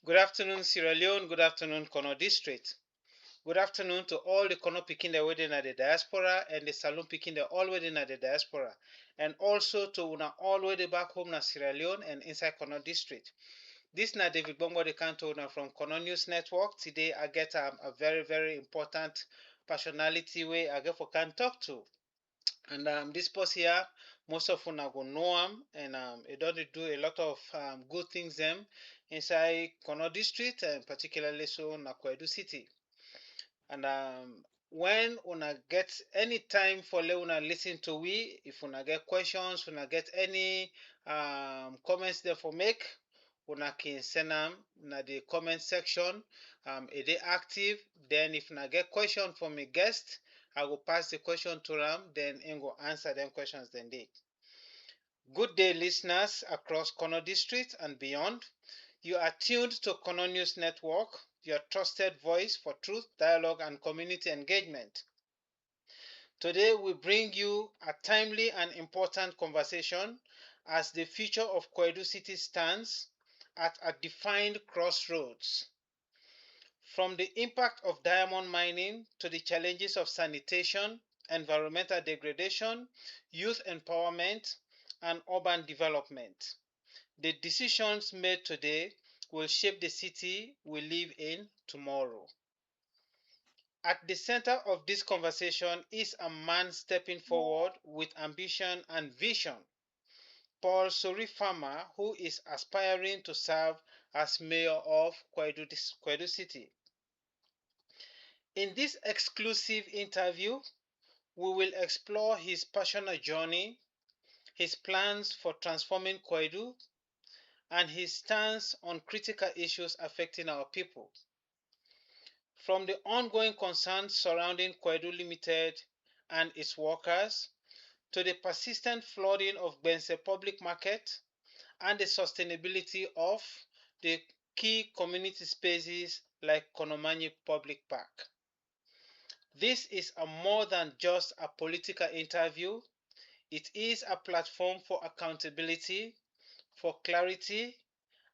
Good afternoon, Sierra Leone. Good afternoon, Kono District. Good afternoon to all the Kono Pikin that within at the diaspora and the Saloon Pikin that all within at the diaspora. And also to una all way back home na Sierra Leone and inside Kono District. This na David Bongo the Canto from Kono News Network. Today I get a very, very important personality way I get for can talk to. And this post here, most of una go know him, and he don't do a lot of good things them inside Kono district, and particularly so in Koidu city. And when una get any time for let una listen to we, if una get questions, una get any comments there for make, una can send them in the comment section. It is active. Then if una get question from a guest, I will pass the question to them. Then I go answer them questions. Then they. Good day, listeners across Kono District and beyond. You are tuned to Kono News Network, your trusted voice for truth, dialogue, and community engagement. Today, we bring you a timely and important conversation as the future of Koidu City stands at a defined crossroads. From the impact of diamond mining to the challenges of sanitation, environmental degradation, youth empowerment, and urban development. The decisions made today will shape the city we live in tomorrow. At the center of this conversation is a man stepping forward with ambition and vision, Paul Sorie Farma, who is aspiring to serve as mayor of Koidu City. In this exclusive interview, we will explore his passionate journey, his plans for transforming Koidu, and his stance on critical issues affecting our people. From the ongoing concerns surrounding Koidu Limited and its workers, to the persistent flooding of Gbense public market and the sustainability of the key community spaces like Konomanyie Public Park. This is a more than just a political interview. It is a platform for accountability, for clarity,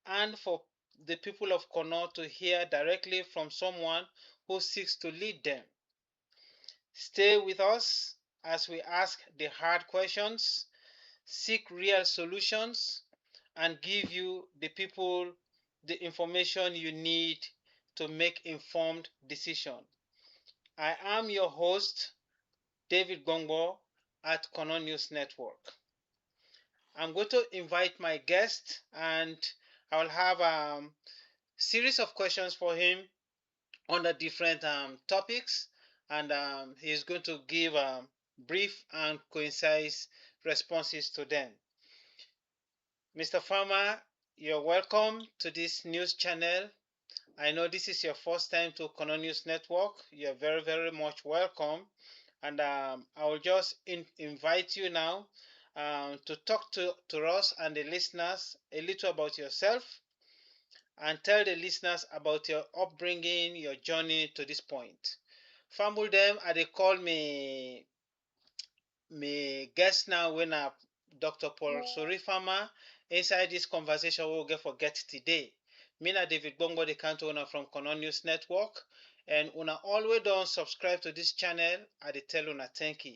and for the people of Kono to hear directly from someone who seeks to lead them. Stay with us as we ask the hard questions, seek real solutions, and give you, the people, the information you need to make informed decisions. I am your host, David Gongo at Kono News Network. I'm going to invite my guest, and I will have a series of questions for him on the different topics, and he's going to give brief and concise responses to them. Mr. Farmer, you're welcome to this news channel. I know this is your first time to Kono News Network. You're very, very much welcome. And I will just invite you now to talk to us and the listeners a little about yourself and tell the listeners about your upbringing, your journey to this point. Famble them, they call me guest now when Dr. Paul Sorie Farma. Inside this conversation, we'll get forget today. Me na David Bongo, the canto owner from Kono News Network. And una always don't subscribe to this channel, I tell una thank you.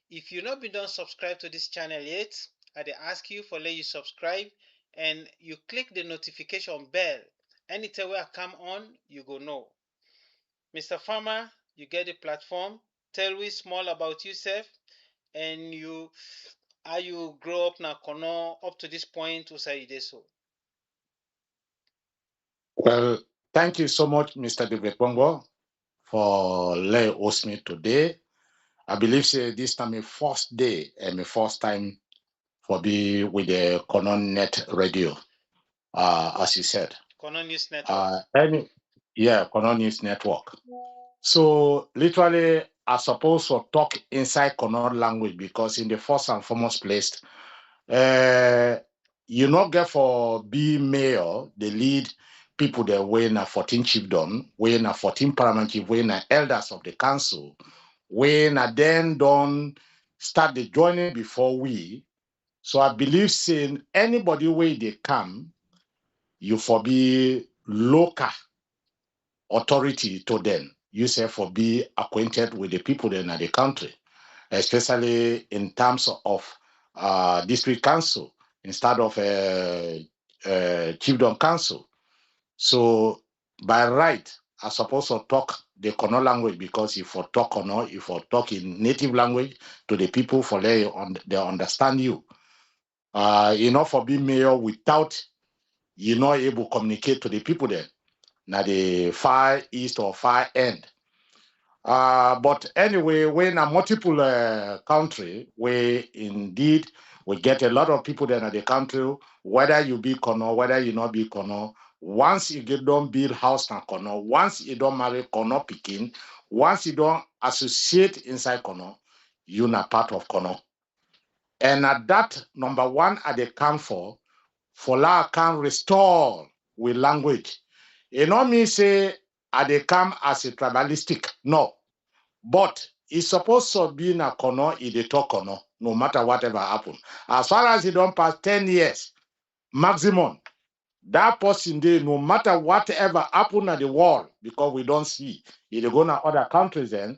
If you not been done subscribe to this channel yet, I ask you for let you subscribe and you click the notification bell. Anytime I come on, you go know. Mr. Farmer, you get the platform. Tell me small about yourself and you how you grow up now Kono up to this point to say so. Well, thank you so much, Mr. David Bongo, for letting host me today. I believe this time my first day and my first time for be with the Kono Net Radio, as you said. Kono News Network. Kono News Network. So literally, I suppose to talk inside Kono language because in the first and foremost place, you not get for be mayor, the lead people that were in a 14 chiefdom, were in a 14 paramount chief, were in a elders of the council, when I then don't start the joining before we. So I believe saying anybody where they come, you for be local authority to them. You say for be acquainted with the people in the country, especially in terms of district council instead of chiefdom council. So by right, I suppose to talk the Kono language because if you talk Kono, if you talk in native language to the people for they understand you. For being mayor without you're not able to communicate to the people there. Now the far east or far end. But anyway, when a multiple country, where indeed we get a lot of people there in the country, whether you be Kono, whether you not be Kono, once you get don't build house na Kono, once you don't marry Kono Pikin, once you don't associate inside Kono, you're not part of Kono. And at that number one at the camp for la can restore with language. You know me say at the come as a tribalistic. No. But it's supposed to be in a Kono, in the talk Kono, no matter whatever happen. As far as it don't pass 10 years, maximum, that person there, no matter whatever happen at the world, because we don't see, if they go to other countries then,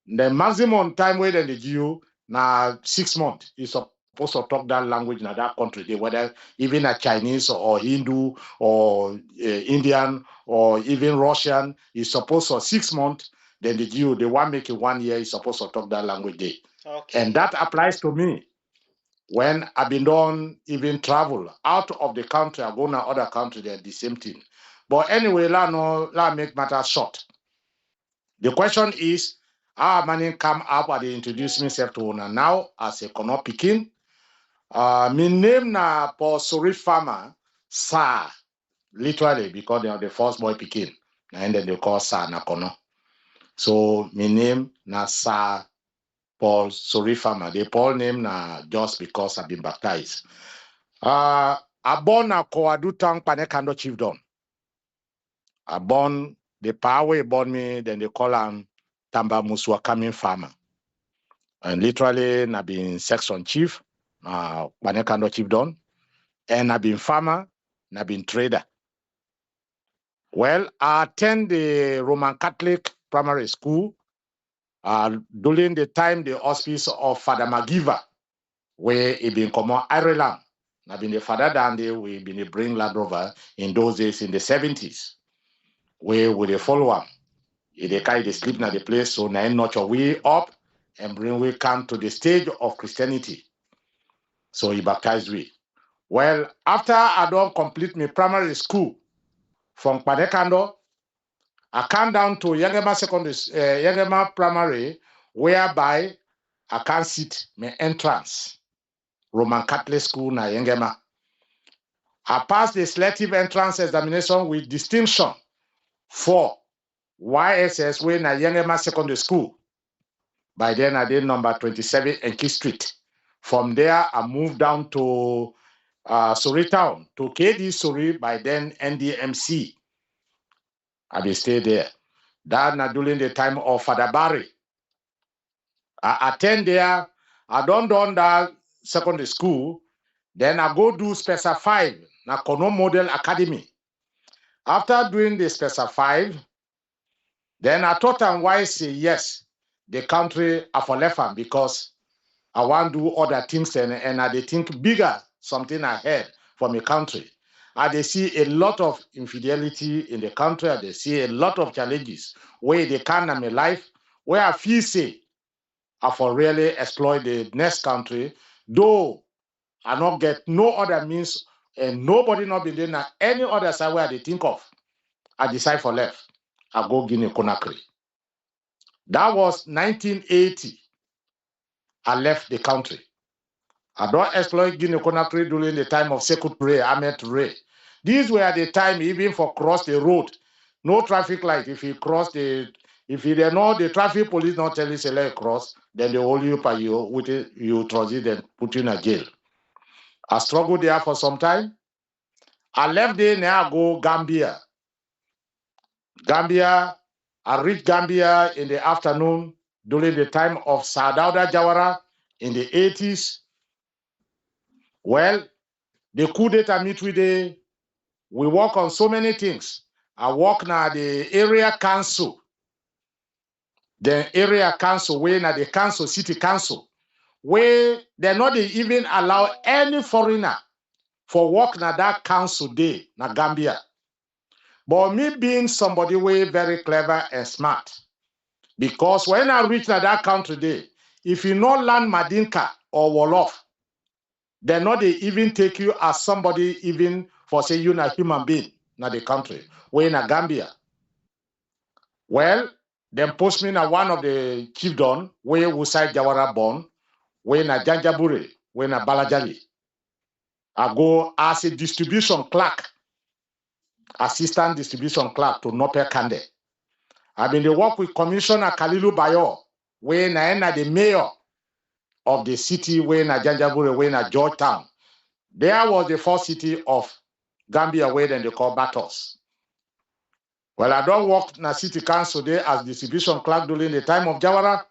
the maximum time where they give you now 6 months is supposed to talk that language in that country, whether even a Chinese or Hindu or Indian or even Russian is supposed to 6 months. Then the Jew, the one making 1 year is supposed to talk that language there. Okay. And that applies to me. When I've been done even travel out of the country, I go to other country, they're the same thing. But anyway, let make matters short. The question is, how many come up and introduce myself to una now as a Kono Pikin? My name na for Sorie Farma, Sir, literally because they are the first boy Pikin, and then they call Sir na Kono. So my name na Sir Paul Sorie Farma. The Paul name na just because I've been baptized. I born na Koidu town Panekando chiefdom. I born the power born me, then they call him Tamba Muswa coming farmer. And literally, I've been section chief, Panekando chiefdom, and I've been farmer, and I've been trader. Well, I attend the Roman Catholic primary school during the time the auspice of Father Magiva, where he been come on Ireland. I've been the father down there, we been the bring Land Rover in those days in the 70s, where we the follow him. They carry the sleep na the place, so now notch way up and bring we come to the stage of Christianity. So he baptized we. Well, after I don't complete my primary school from Panekando, I come down to Yangema Secondary, Yangema Primary, whereby I can sit my entrance, Roman Catholic School na Yangema. I passed the selective entrance examination with distinction for YSS way na Yangema Secondary School. By then, I did number 27 Enki Street. From there, I moved down to Sorie Town, to KD Sorie, by then NDMC. I did stay there. That during the time of Father Barry. I attend there. I don't done that secondary school. Then I go do Special 5, na Kono Model Academy. After doing the Special 5, then I thought and why say yes, the country I for left because I want to do other things and I they think bigger, something ahead for my country. I they see a lot of infidelity in the country. I they see a lot of challenges where they can in my life, where I feel say I for really exploit the next country, though I not get no other means and nobody not been doing any other side where they think of. I decide for left. I go Guinea Conakry. That was 1980. I left the country. I don't exploit Guinea Conakry during the time of Sekou Touré, Ahmed Touré. These were the time even for cross the road. No traffic light. If you cross if you know the traffic police not tell you to let cross, then they hold you by you transit and put you in a jail. I struggled there for some time. I left there, now I go Gambia. I reached Gambia in the afternoon during the time of Sadauda Jawara in the 80s. Well, the coup d'etat meet with We work on so many things. I work now the area council. The area council, where now the council, city council, where they're not even allow any foreigner for work na that council day na Gambia. But me being somebody way very clever and smart, because when I reach na that country day, if you not learn Madinka or Wolof, they're not they even take you as somebody even for say you na human being na the country. Where na Gambia. Well, then post me na one of the chiefdom where Usai Jawara born, where na Janjaburi, where na Balajali. I go as a distribution clerk, assistant distribution clerk to Nope Kande. I've been the work with Commissioner Kalilu Bayo, where na the mayor of the city, where na Janjaburi, where na Georgetown. There was the first city of Gambia, where then they call Batos. Well, I don't work in a city council there as distribution clerk during the time of Jawara.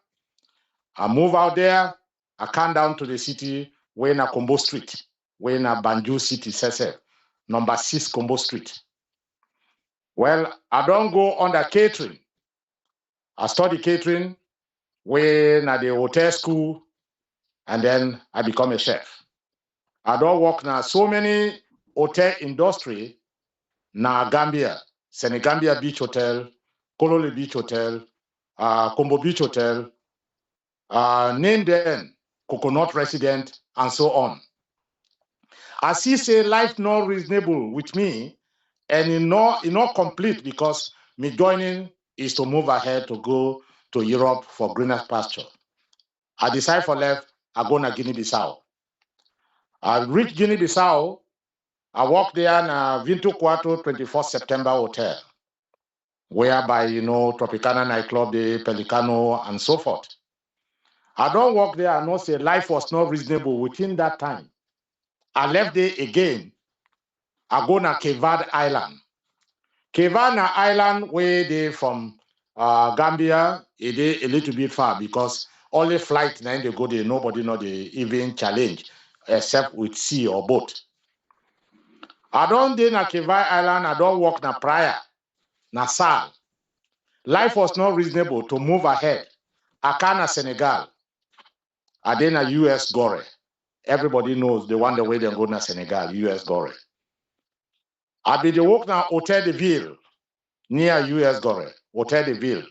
I move out there. I come down to the city where in a Combo Street, where in a Banjul City, Sese, number 6 Combo Street. Well, I don't go under catering. I study catering when at the hotel school, and then I become a chef. I don't work now so many hotel industry na Gambia, Senegambia Beach Hotel, Kololi Beach Hotel, Combo Beach Hotel, name them, Coconut Resident, and so on. I see say life not reasonable with me, and it not complete because me joining is to move ahead to go to Europe for greener pasture. I decide for left, I go to Guinea-Bissau. I reach Guinea-Bissau, I walk there in Vinto Quarto 24 September Hotel, whereby, Tropicana nightclub, the Pelicano, and so forth. I don't work there, I know say life was not reasonable within that time. I left there again. I go to Kevad Island. Kevad Island, where they from Gambia, it is a little bit far because only flight now they go there, nobody know they even challenge except with sea or boat. I don't do na Kevad Island, I don't work na Praia, na Sal. Life was not reasonable to move ahead. I can Senegal. I did na U.S. Gore. Everybody knows the one the way they go to Senegal, U.S. Gore. I be the work na Hotel de Ville, near U.S. Gore, Hotel de Ville.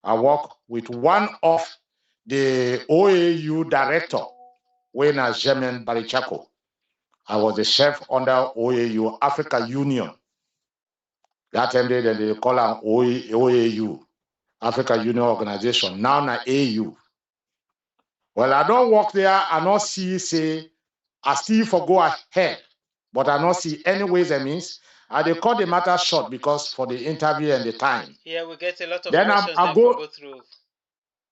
I work with one of the OAU director, when I German Barichako. I was the chef under OAU, Africa Union. That time they call her OAU, Africa Union Organization. Now na AU. Well, I don't work there. I not see say I still for go ahead, but I not see any ways and means. I they cut the matter short because for the interview and the time. Yeah, we get a lot of questions I go through.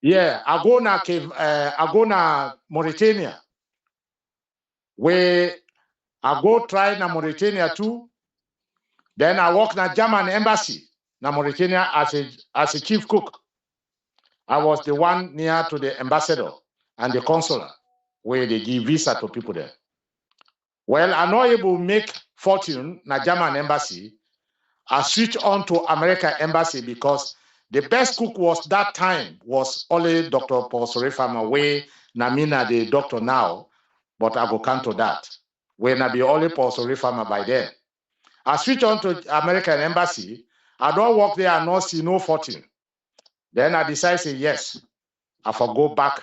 Yeah, I go na Mauritania, where I go try na Mauritania too. Then I work na German embassy na Mauritania as a chief cook. I was the one near to the ambassador and the consular, where they give visa to people there. Well, I'm not able to make fortune na German embassy. I switch on to American embassy because the best cook was that time was only Dr. Paul Sorie Farma, where Namina the doctor now, but I go come to that. When I be only Paul Sorie Farma by then. I switch on to American embassy. I don't work there, I not see no fortune. Then I decide say yes, I for go back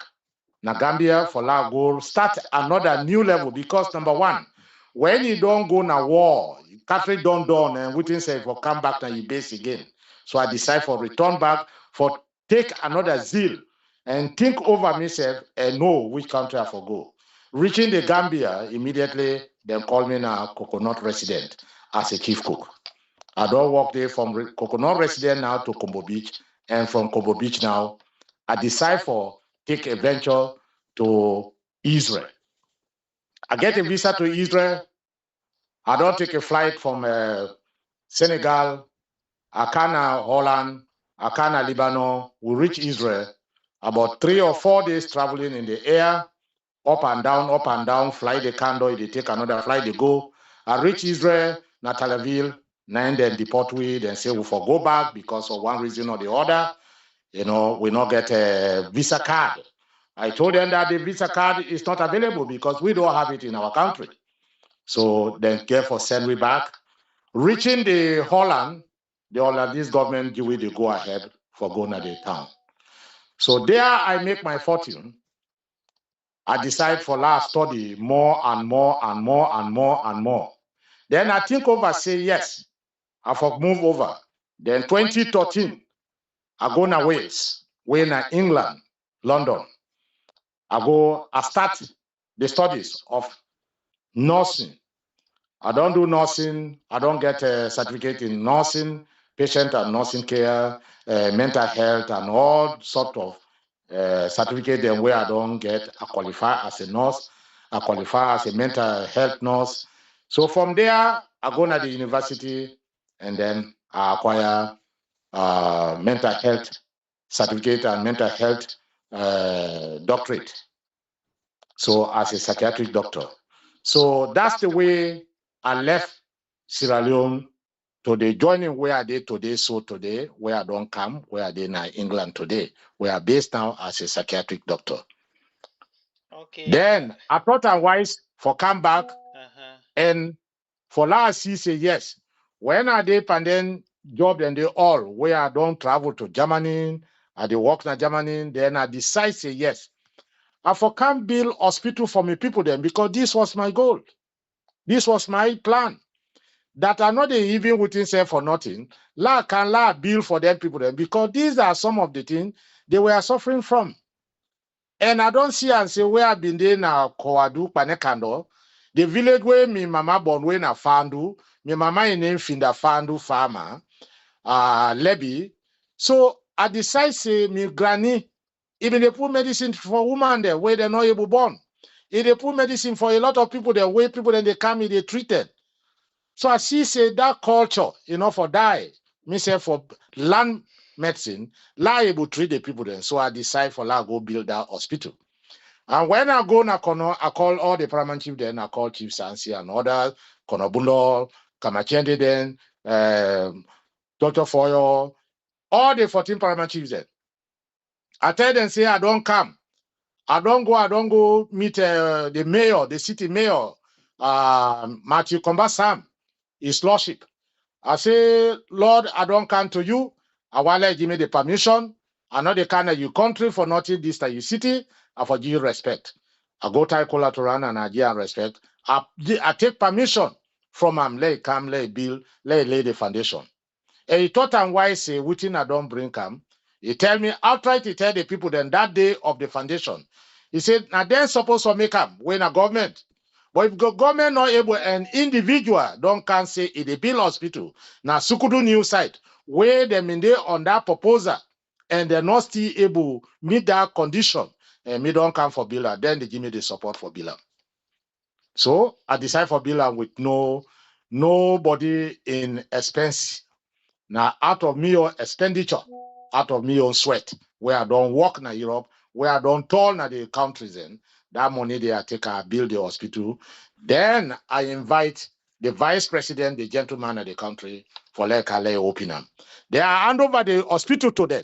na Gambia for la go start another new level because number one, when you don't go na war, country don't done and waiting say for come back na you base again. So I decide for return back for take another zeal and think over myself and know which country I for go. Reaching the Gambia immediately, then call me now Coconut resident as a chief cook. I don't work there from Coconut resident now to Combo Beach, and from Combo Beach now, I decide for take a venture to Israel. I get a visa to Israel. I don't take a flight from Senegal, Akana, Holland, Akana, Lebanon. We reach Israel. About 3 or 4 days traveling in the air, up and down, fly the candle, they take another flight, they go. I reach Israel. Natalaville, then deport we, then say we for go back because of one reason or the other. We not get a visa card. I told them that the visa card is not available because we don't have it in our country. So then therefore send we back. Reaching the Holland, the Hollandese government give we the go ahead for going to the town. So there I make my fortune. I decide for last study more and more and more and more and more. Then I think over, say yes, I for move over. Then 2013, I go to Wales, way in England, London. I start the studies of nursing. I don't do nursing. I don't get a certificate in nursing, patient and nursing care, mental health, and all sort of certificate. Then where I don't get, I qualify as a nurse. I qualify as a mental health nurse. So from there, I go to the university, and then I acquire mental health certificate and mental health doctorate. So as a psychiatric doctor. So that's the way I left Sierra Leone to the joining where I did today. So today, where I don't come, where I did in England today, where I'm based now as a psychiatric doctor. Okay. Then I thought I'm wise for come back and for last he say yes. When I did and then job and they all where I don't travel to Germany, I did work in Germany, then I decide say yes. I for come build hospital for me people then because this was my goal. This was my plan. That are not even within say for nothing. Can build for them people then because these are some of the things they were suffering from. And I don't see and say where I've been there now, Koidu, Panekando, the village where me mama born when I found me mama in name Finda Fandu Farma, Lebby. So I decide say me granny, even they put medicine for women there where they're not able born. If they put medicine for a lot of people, the way people then they come in, they treated. So I see say that culture, for die, me say for land medicine, able to treat the people then. So I decide for go build that hospital. And when I go na Kono, I call all the paramount chief then, I call Chief Sansi and others, Konobulo, Kamachende then, Dr. Foyo, all the 14 paramount chiefs then. I tell them, say, I don't come. I don't go meet the mayor, the city mayor, Matthew Kombasam, his lordship. I say, Lord, I don't come to you. I want to give me the permission. I know the kind of you country for nothing this time you city. I for give you respect. I go to collateral and I give respect. I take permission from him. Let come, let build, let lay the foundation. And he thought and why say, within I don't bring him. He tell me outright. He tell the people then that day of the foundation. He said, now then supposed to make him when a government. But if the government not able, an individual don't can say it a bill hospital. Now Sukudu new site where them in there on that proposal and they're not still able meet that condition and me don't come for Billa, then they give me the support for Billa. So I decide for Billa with nobody in expense. Now out of me own expenditure, out of me own sweat, where I don't work in Europe, where I don't toll na the countries in, that money they I take I build the hospital. Then I invite the vice president, the gentleman of the country, for like I open them. They are hand over the hospital to them.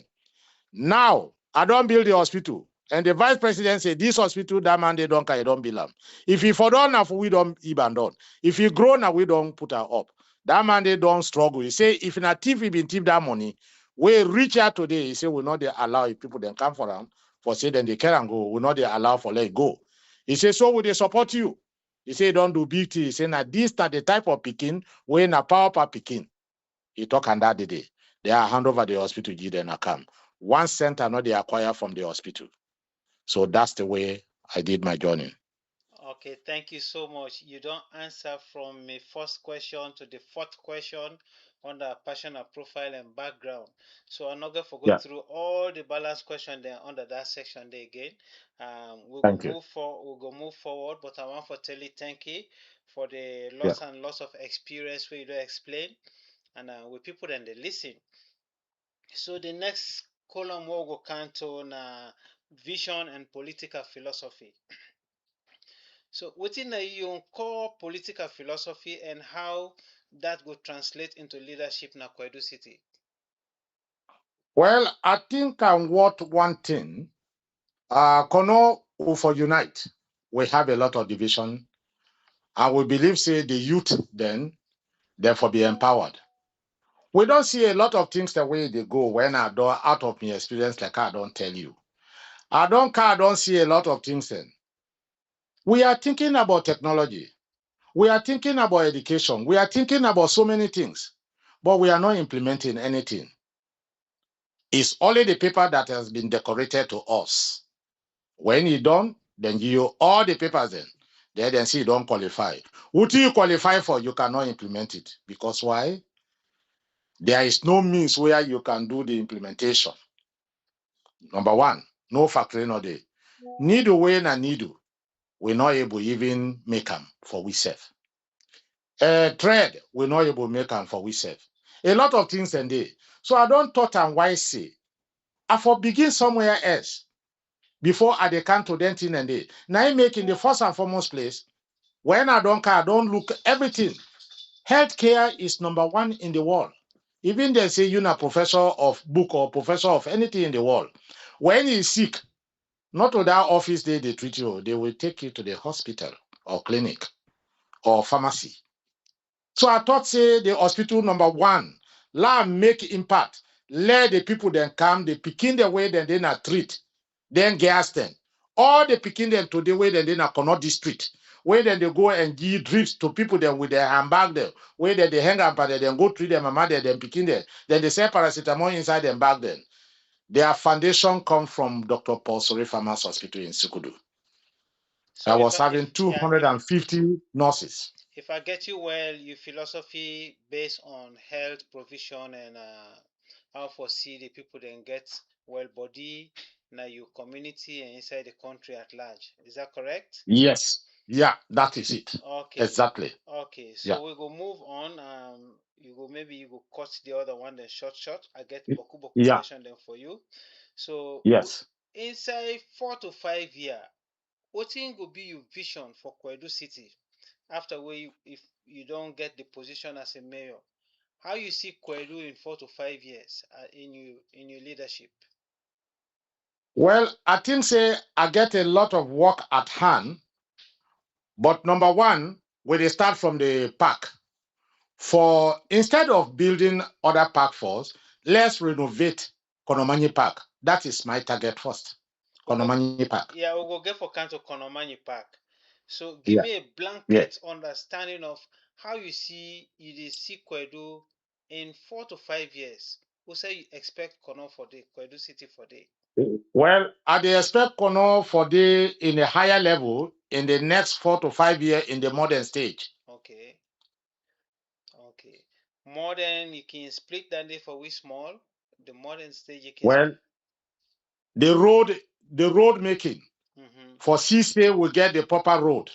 Now, I don't build the hospital. And the vice president said, this hospital, that man, they don't care, don't build them. If he for done, we don't even done. If he grow now, we don't put her up. That man, they don't struggle. He say, if in a thief, he been thief that money, we reach out today, he say, we not they allow if people then come for them, for say, then they can and go, we not they allow for let go. He say, so will they support you? He say, don't do big thing. He say, now this are the type of picking, when a power per picking. He talk on that day. They are hand over the hospital, give them a come. 1 cent are not they acquire from the hospital. So that's the way I did my journey. Okay, thank you so much. You don't answer from my first question to the fourth question under personal profile and background. So I'm not going to go through all the balance question there under that section there again. We'll go move forward, but I want to tell you thank you for the lots and lots of experience where you do explain and with people and they listen. So the next column will go canto na vision and political philosophy. So within your core political philosophy and how that would translate into leadership na Koidu City? Well, I think I'm what one thing. Kono for unite. We have a lot of division, and we believe say the youth then therefore be empowered. We don't see a lot of things the way they go when I do out of my experience, like I don't tell you. I don't see a lot of things then. We are thinking about technology. We are thinking about education. We are thinking about so many things, but we are not implementing anything. It's only the paper that has been decorated to us. When you done, then you all the papers then see you don't qualify. What do you qualify for? You cannot implement it. Because why? There is no means where you can do the implementation. Number one, no factory no day. Needle way na needle. We're not able even make them for we self. Thread, we're not able to make them for we self. A lot of things and they. So I don't thought and why say. I for begin somewhere else before I can to them thing and they. Now I make in the first and foremost place. When I don't look everything. Healthcare is number one in the world. Even they say you're a professor of book or professor of anything in the world. When you're sick, not to that office they treat you, they will take you to the hospital or clinic or pharmacy. So I thought say the hospital number one, let make impact. Let the people then come, they picking the way then they not treat, then gas them. All the picking them to the way then they not cannot district. Where then they go and give drips to people then with their handbag there. Where then they hang up and then go treat them mama there, then picking them. Then they say paracetamol inside them bag then. Their foundation come from Dr. Paul Sorie Farmer's hospital in Sikudu. I So was having 250 nurses. if I get you well, your philosophy based on health provision and how foresee the people then get well body now your community and inside the country at large. Is that correct? Yes. Yeah, that is it. Okay. Exactly. Okay. Yeah. So we go move on. You go maybe you go cut the other one then short. I get boku boku Yeah. question then for you. So Yes. inside 4 to 5 year, wetin go be your vision for Koidu City after if you don't get the position as a mayor? How you see Koidu in 4 to 5 years in your leadership? Well, I think say I get a lot of work at hand, but number one, we dey start from the park. For instead of building other park force, let's renovate Konomanyie Park. That is my target first. We go, Konomanyie Park. yeah, we go get for Kanto Konomanyie Park. So give Yeah. me a Yeah. blanket understanding of how you see Koidu in 4 to 5 years. Who say you expect Kono for the Koidu City for the? Well, I dey expect Kono for the in a higher level in the next 4 to 5 years in the modern stage. Okay, okay. Modern, you can split that day for we small. The modern stage you can Well, split. the road making Mm-hmm. for CSA will get the proper road.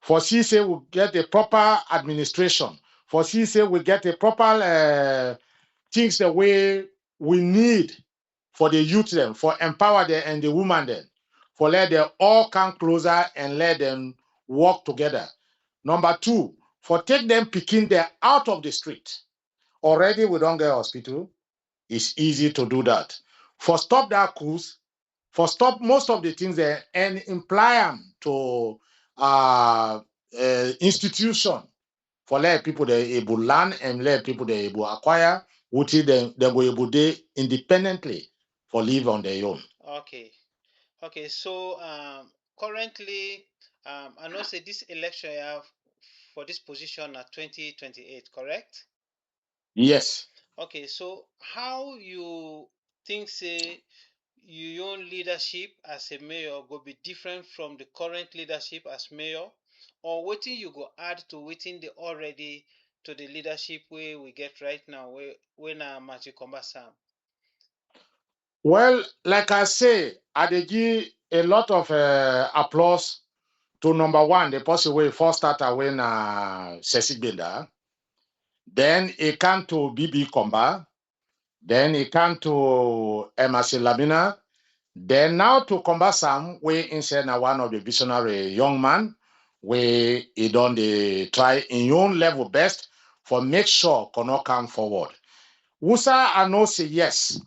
For CSA will get the proper administration. For CSA will get the proper things the way we need for the youth them, for empower them and the woman them, for let them all come closer and let them work together. Number two, for take them picking them out of the street. Already we don't get hospital. It's easy to do that. For stop that cruise, for stop most of the things there and imply them to institution for let people they able learn and let people they able acquire, which they go able they independently for live on their own. Okay. Okay, so currently, I know say this election you have for this position at 2028, correct? Yes. Okay, so how you think say your own leadership as a mayor go be different from the current leadership as mayor, or wetin you go add to wetin dey already to the leadership wey we get right now, wey na Maji Kombasam? Well, like I say, I dey give a lot of applause to number one, the person wey first starter when Sesi Benda. Then he come to BB Komba. Then he come to Emasi Lamina. Then now to Komba Sam, we inside na one of the visionary young man, where he done the try in your own level best for make sure Kono come forward. Wusa I know say yes.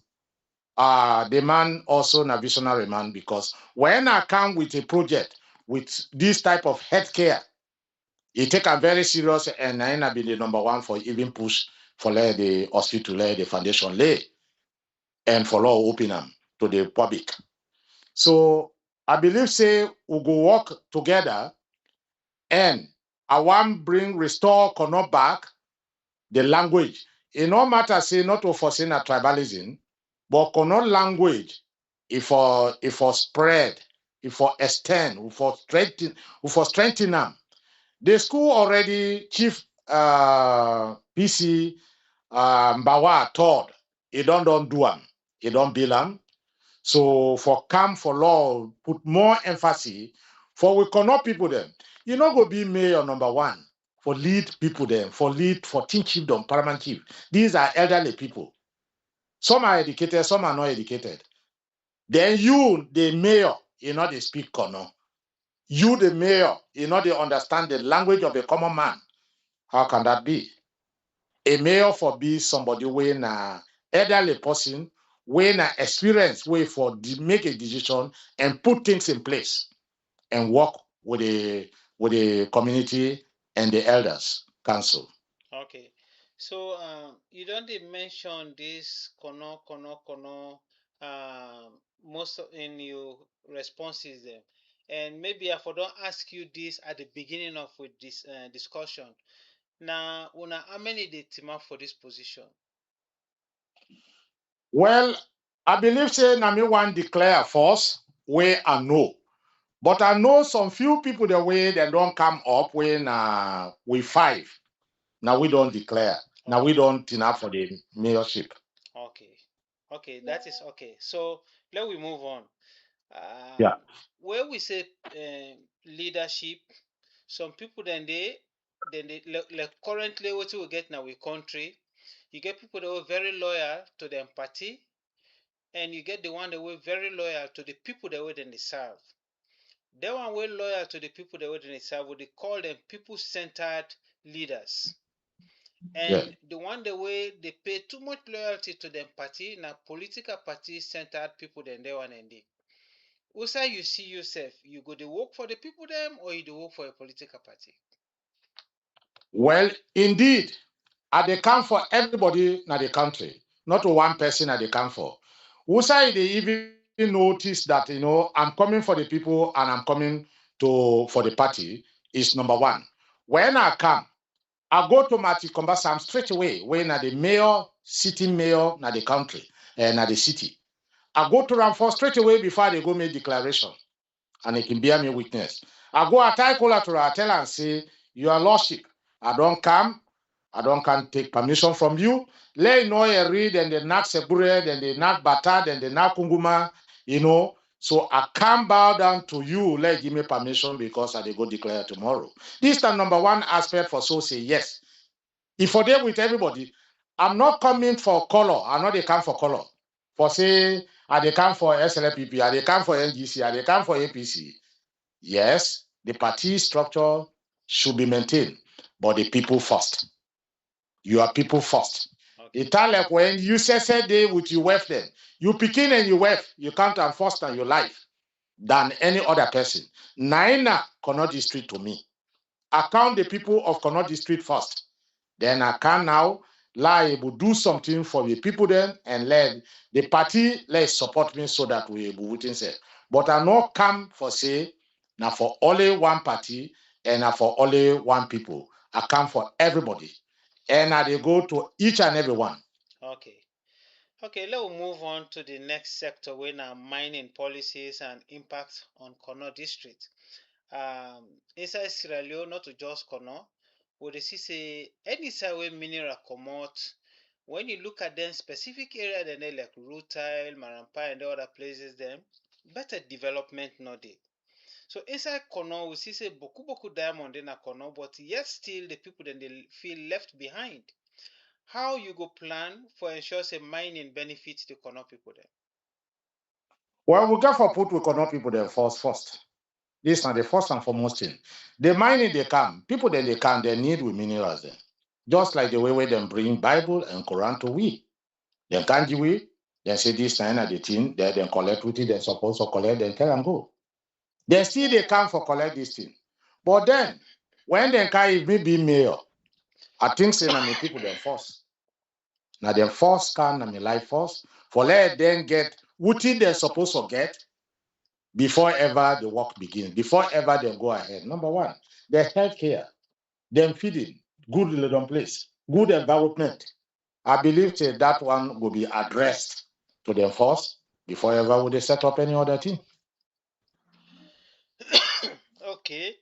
The man also a visionary man because when I come with a project with this type of healthcare, he take a very serious and I be the number one for even push for lay the hospital, lay the foundation lay, and for law open them to the public. So I believe say we go work together and I want bring restore Kono back the language. It no matter say not to foresee a tribalism, but Kono language if for spread, if for extend, if for strengthen them. The school already chief PC Mbawa told he don't do them, he don't build them. So for come for law, put more emphasis for we cannot people them. You know go be mayor number one for lead people them, for lead for team chiefdom, paramount chief. These are elderly people. Some are educated, some are not educated. Then you, the mayor, you know they speak Kono. You, the mayor, you know they understand the language of a common man. How can that be? A mayor for be somebody when elderly person, when experience way for make a decision and put things in place and work with the community and the elders council. Okay. So you don't even mention this kono most in your responses there. And maybe I for don't ask you this at the beginning of with this discussion. Now, una how many they team up for this position? Well, I believe say Nami one declare first way I know. But I know some few people the way they don't come up when we five. Now we don't declare. Now we Okay. don't enough for the mayorship. Okay. Okay, that is okay. So let we move on. Yeah. Where we say leadership, some people like currently what we get now with country, you get people that were very loyal to their party, and you get the one that were very loyal to the people that were then they serve. That one were loyal to the people that were then they serve, what they call them people-centered leaders. Yeah. And the one the way they pay too much loyalty to them party, now political party centered people then they one and they. Also, you see yourself, you go to work for the people them or you do work for a political party. Well, indeed, I they come for everybody in the country, not to one person at the come for. Wusai they even notice that I'm coming for the people and I'm coming for the party is number one. When I come, I go to Mati Kombasam straight away when at the mayor, sitting mayor na the country and at the city. I go to them for straight away before they go make declaration and it can bear me witness. I go attack collateral, I tell and say, Your Lordship, I don't come, I don't can take permission from you. Lay no a read and the nak sebure, then the nak bata, then the nak kunguma. So I come bow down to you, let give me permission because I dey go declare tomorrow. This is the number one aspect for so say yes. If for there with everybody, I'm not coming for color. I know they come for color. For say, I they come for SLPP, I they come for NGC, I they come for APC. Yes, the party structure should be maintained, but the people first. You are people first. Okay. It like when you say day with your wife then, you begin and your wife, you count and first on your life than any other person. Naina cannot district to me. I count the people of Connaught District first. Then I can now able do something for the people then and let the party let support me so that we will within say. But I not come for say now for only one party and now for only one people. I come for everybody. And I they go to each and every one. Okay. Okay, let's move on to the next sector when mining policies and impact on Kono district. Inside Sierra Leone, not to just Kono, we dey see say any side wey mineral comot, when you look at them specific area dem dey like Rutile, Marampa and the other places dem, better development no dey. So inside Kono, we see say boku diamond dey na Kono, but yet still the people dem dey feel left behind. How you go plan for ensure say mining benefits the Kono people dem? Well, we got for put we Connaught people there first. This is not the first and foremost thing. The mining they come, people then they come, they need with minerals then. Just like the way where them bring Bible and Quran to we. Then kanji we, then say this time at the thing, then collect with it, they're supposed to collect, then tell and go. Then still they come for collect this thing. But then, when they can me be mayor, I think say na me people them force. Now them force can na me life force for let them get what they're supposed to get before ever the work begins, before ever they go ahead. Number one, the healthcare, them feeding, good living place, good environment. I believe that one will be addressed to them first before ever would they set up any other thing. Okay,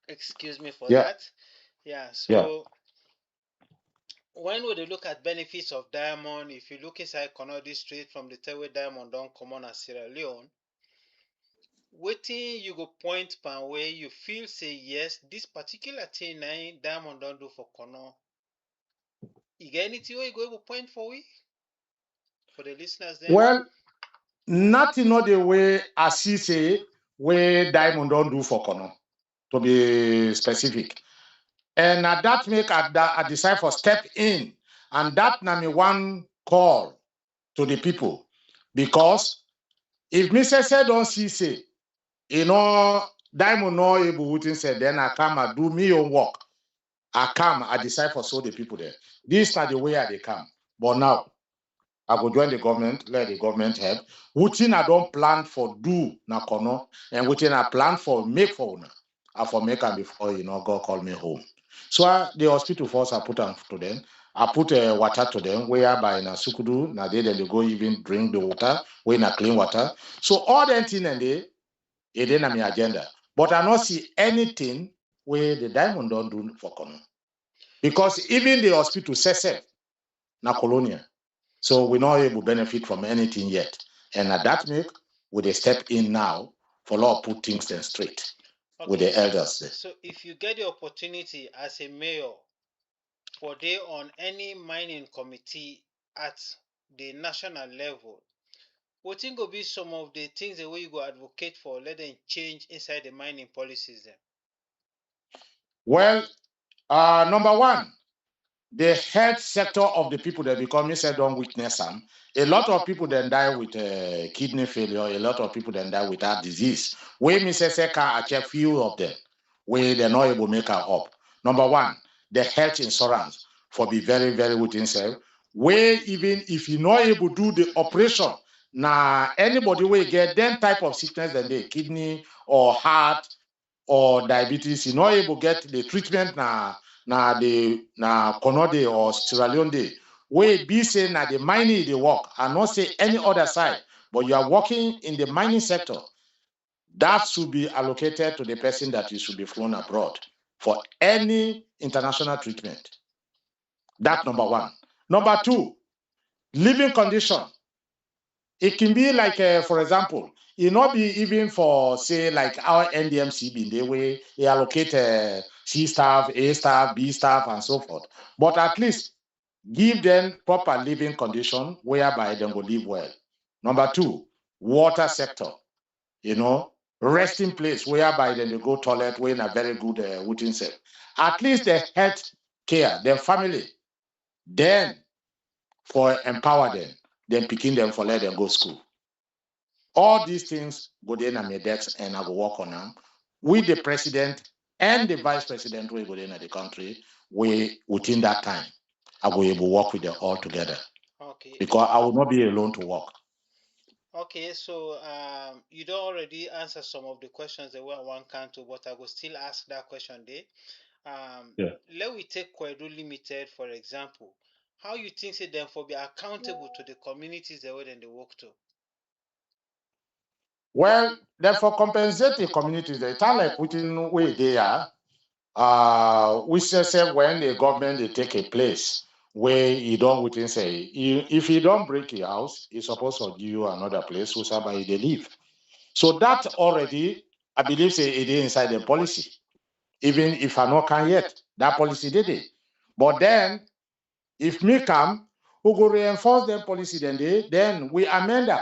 excuse me for Yeah, that. Yeah, yeah. so when we look at benefits of diamond, if you look inside Kono district from the time where diamond don't come on as Sierra Leone, wetin you go point pan where you feel say yes, this particular thing na diamond don't do for Kono. You get anything where you go able point for we? For the listeners then? Well, nothing not the way I see say where diamond don't do for Kono, to be specific. And that make I decide for step in. And that na me one call to the people. Because if Mr. Say don't see say, diamond no able wouldn't say, then I come and do me own work. I come, I decide for so the people there. This not the way they come. But now I go join the government, let the government help. Waiting I don't plan for do na kono, and waiting I plan for make for una. I for make am before God call me home. So the hospital first I put them to them. I put water to them whereby na sukudu na they then they go even drink the water, where na clean water. So all that thing and they it in my agenda. But I not see anything where the diamond don't do for kono. Because even the hospital says na colonial. So we're not able to benefit from anything yet. And at that make, we they step in now for law put things then straight with Okay, the elders there. so if you get the opportunity as a mayor for day on any mining committee at the national level, wetin go be some of the things the way you go advocate for let them change inside the mining policies then? Well, number one, the health sector of the people that become said don't witness them. A lot of people then die with kidney failure. A lot of people then die with heart disease. We Mrs. Eka, I check few of them where they're not able to make her up. Number one, the health insurance for be very, very within self. Where even if you not able to do the operation, now anybody will get them type of sickness than the kidney or heart or diabetes, you not able to get the treatment na Kono Day or Sierra Leone Day. We be saying na the mining they work and not say any other side, but you are working in the mining sector. That should be allocated to the person that you should be flown abroad for any international treatment. That number one. Number two, living condition. It can be like, for example, it not be even for, say, like our NDMC being the way they allocate C staff, A staff, B staff, and so forth. But at least give them proper living condition whereby they will live well. Number two, water sector, resting place whereby then they go toilet, where in a very good wooden set. At least the health care, their family, then for empower them, then picking them for let them go school. All these things go in on my desk and I will work on them with the president and the vice president who go in the country. We within that time, I will able to work with them all together. Okay. Because I will not be alone to work. Okay, so you don't already answer some of the questions that were one can to, but I will still ask that question there. Yeah. Let we take Koidu Limited for example. How you think say them for be accountable to the communities they where they work to? Well, then for compensate the communities, they tell like putting way they are. We say when the government they take a place where you don't within say if you don't break your house, it's supposed to give you another place where somebody they live. So that already, I believe, say it is inside the policy. Even if I not can yet, that policy did it. But then, if me come, we go reinforce the policy then we amend them.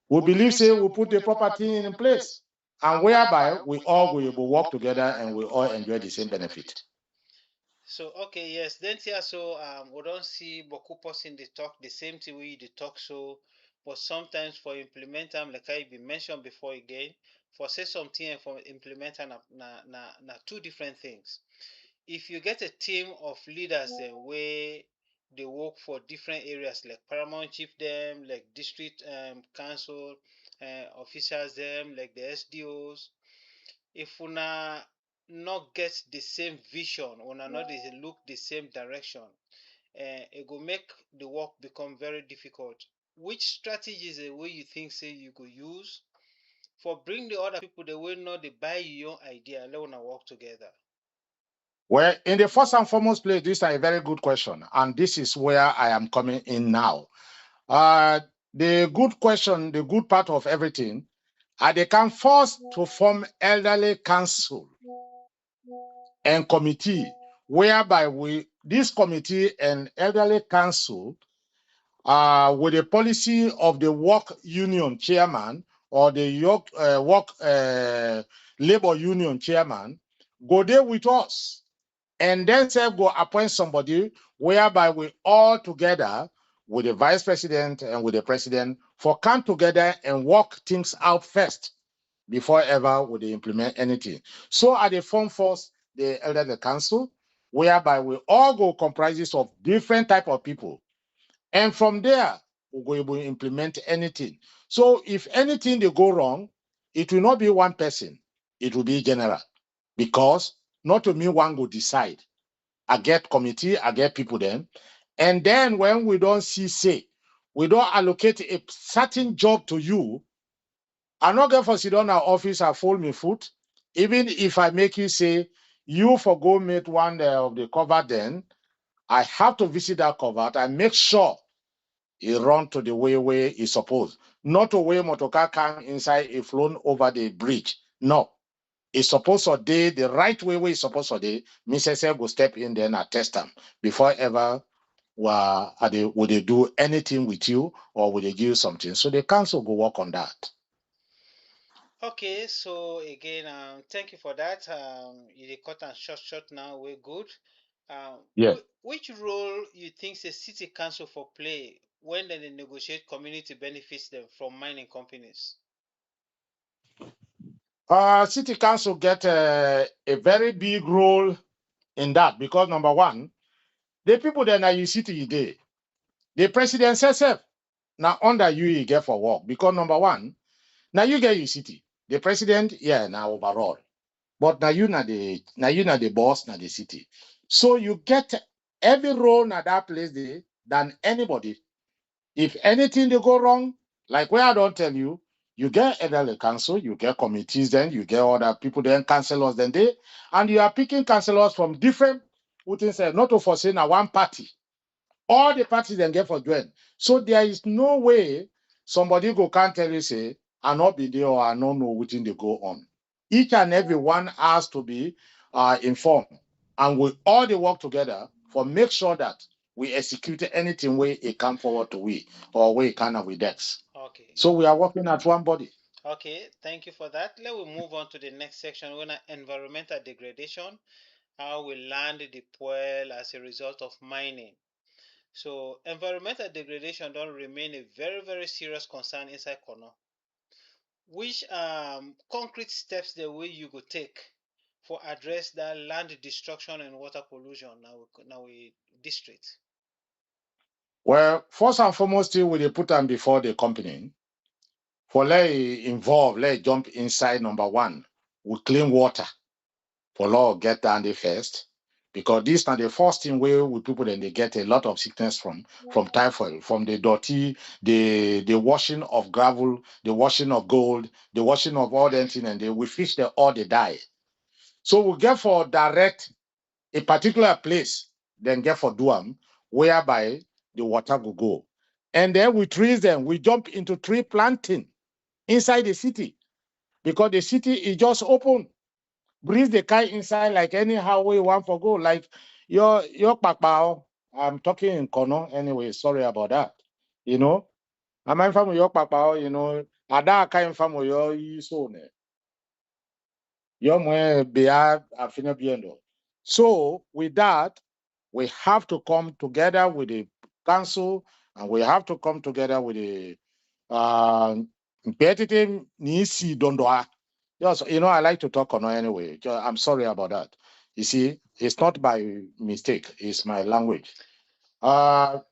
We believe, say, we put the property in place. And whereby we all will work together and we all enjoy the same benefit. So okay, yes. Then here so we don't see beaucoup person they talk the same thing we they talk so, but sometimes for implement them like I been mentioned before again, for say something and for implement na two different things. If you get a team of leaders then where they work for different areas like paramount chief them, like district council officials them, like the SDOs, if una not get the same vision, una not dey look the same direction, it go make the work become very difficult. Which strategies the way you think say you go use for bring the other people the way not dey buy your idea, let una work together? Well, in the first and foremost place, this is a very good question, and this is where I am coming in now. Uh, the good question, the good part of everything, they can force to form elderly council and committee, whereby this committee and elderly council, with the policy of the work union chairman or the work labor union chairman, go there with us and then say go appoint somebody whereby we all together with the vice president and with the president for come together and work things out first before ever would they implement anything. So at the form force the elderly council, whereby we all go comprises of different type of people, and from there we go able to implement anything. So if anything they go wrong, it will not be one person, it will be general, because not to me one go decide. I get committee, I get people then. And then when we don't see say, we don't allocate a certain job to you, I not get for sit down our office, I fold me foot. Even if I make you say, you for go make one of the cover, then I have to visit that cover and make sure it run to the way where it's supposed. Not the way motorcar come inside, it flown over the bridge. No. It's supposed to be the right way it's supposed to be. Mrs. will step in there and test them before ever would they do anything with you or would they give you something. So the council will work on that. Okay, so again, thank you for that. You dey cut and short now. We're good. Yeah. Which role you think the city council for play when they negotiate community benefits them from mining companies? City council get a very big role in that because number one, the people that are you city day, the president says now under you get for work because number one, now you get your city. The president, yeah, now overall. But now you na the boss, now the city. So you get every role na that place there than anybody. If anything they go wrong, like where I don't tell you, you get elderly council, you get committees, then you get other people, then councillors, then they, and you are picking councillors from different, not to foresee now one party. All the parties then get for join. So there is no way somebody go can't tell you say, I not be there or I not know what they go on. Each and every one has to be informed, and we all they work together for make sure that we execute anything where it come forward to we or where it can with decks. Okay. So we are working at one body. Okay, thank you for that. Let we move on to the next section when environmental degradation, how we land the fuel as a result of mining. So environmental degradation don't remain a very serious concern inside Kono. Which concrete steps the way you go take for address that land destruction and water pollution now we district? Well, first and foremost, still we they put them before the company. For let jump inside number one, we clean water. For law get down there first, because this now the first thing where we people then they get a lot of sickness from typhoid, from the dirty, the washing of gravel, the washing of gold, the washing of all that thing, and we fish the all they die. So we get for direct a particular place, then get for Duam, whereby the water will go. And then we trees them, we jump into tree planting inside the city because the city is just open. Breeze the kite inside like anyhow way you want for go. Like your pakpao. I'm talking in Kono anyway. Sorry about that. You know, I'm from your pakpao. You know, ada kind from your so ne. Your mo bea afina biendo. So with that, we have to come together with the council, and we have to come together with the competitive Nisi Dondoa. Yes, I like to talk on anyway. I'm sorry about that. You see, it's not by mistake, it's my language.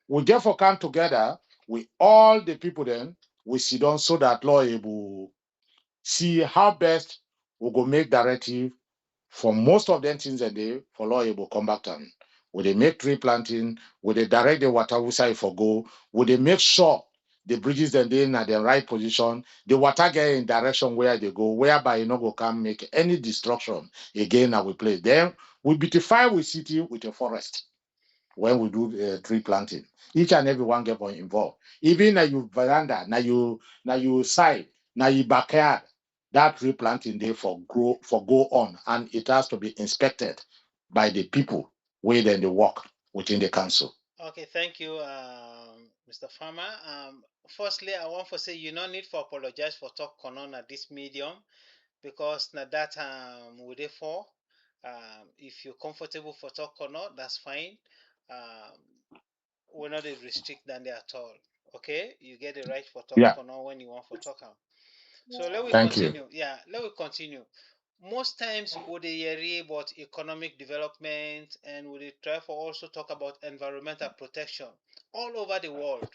We therefore come together with all the people then, we sit down so that law will see how best we go make directive for most of them things a day for law able come back and will they make tree planting, will they direct the water we say for go, will they make sure the bridges then they in at the right position, the water get in direction where they go, whereby you know go can make any destruction again at we place. Then we beautify we city with a forest when we do tree planting. Each and every one get involved. Even na you veranda, na you side, na you backyard, that tree planting there for go on, and it has to be inspected by the people where then they work within the council. Okay, thank you, Mr. Farmer. Firstly, I want to say you no need for apologize for talk konon at this medium because na that we dey for. If you're comfortable for talk konon, that's fine. Um, we're not a restrict than they at all. Okay, you get the right for talk Yeah, konon when you want for talk. So let we thank you. continue. Yeah, let we continue. Most times we dey hear about economic development and we dey try for also talk about environmental protection all over the world.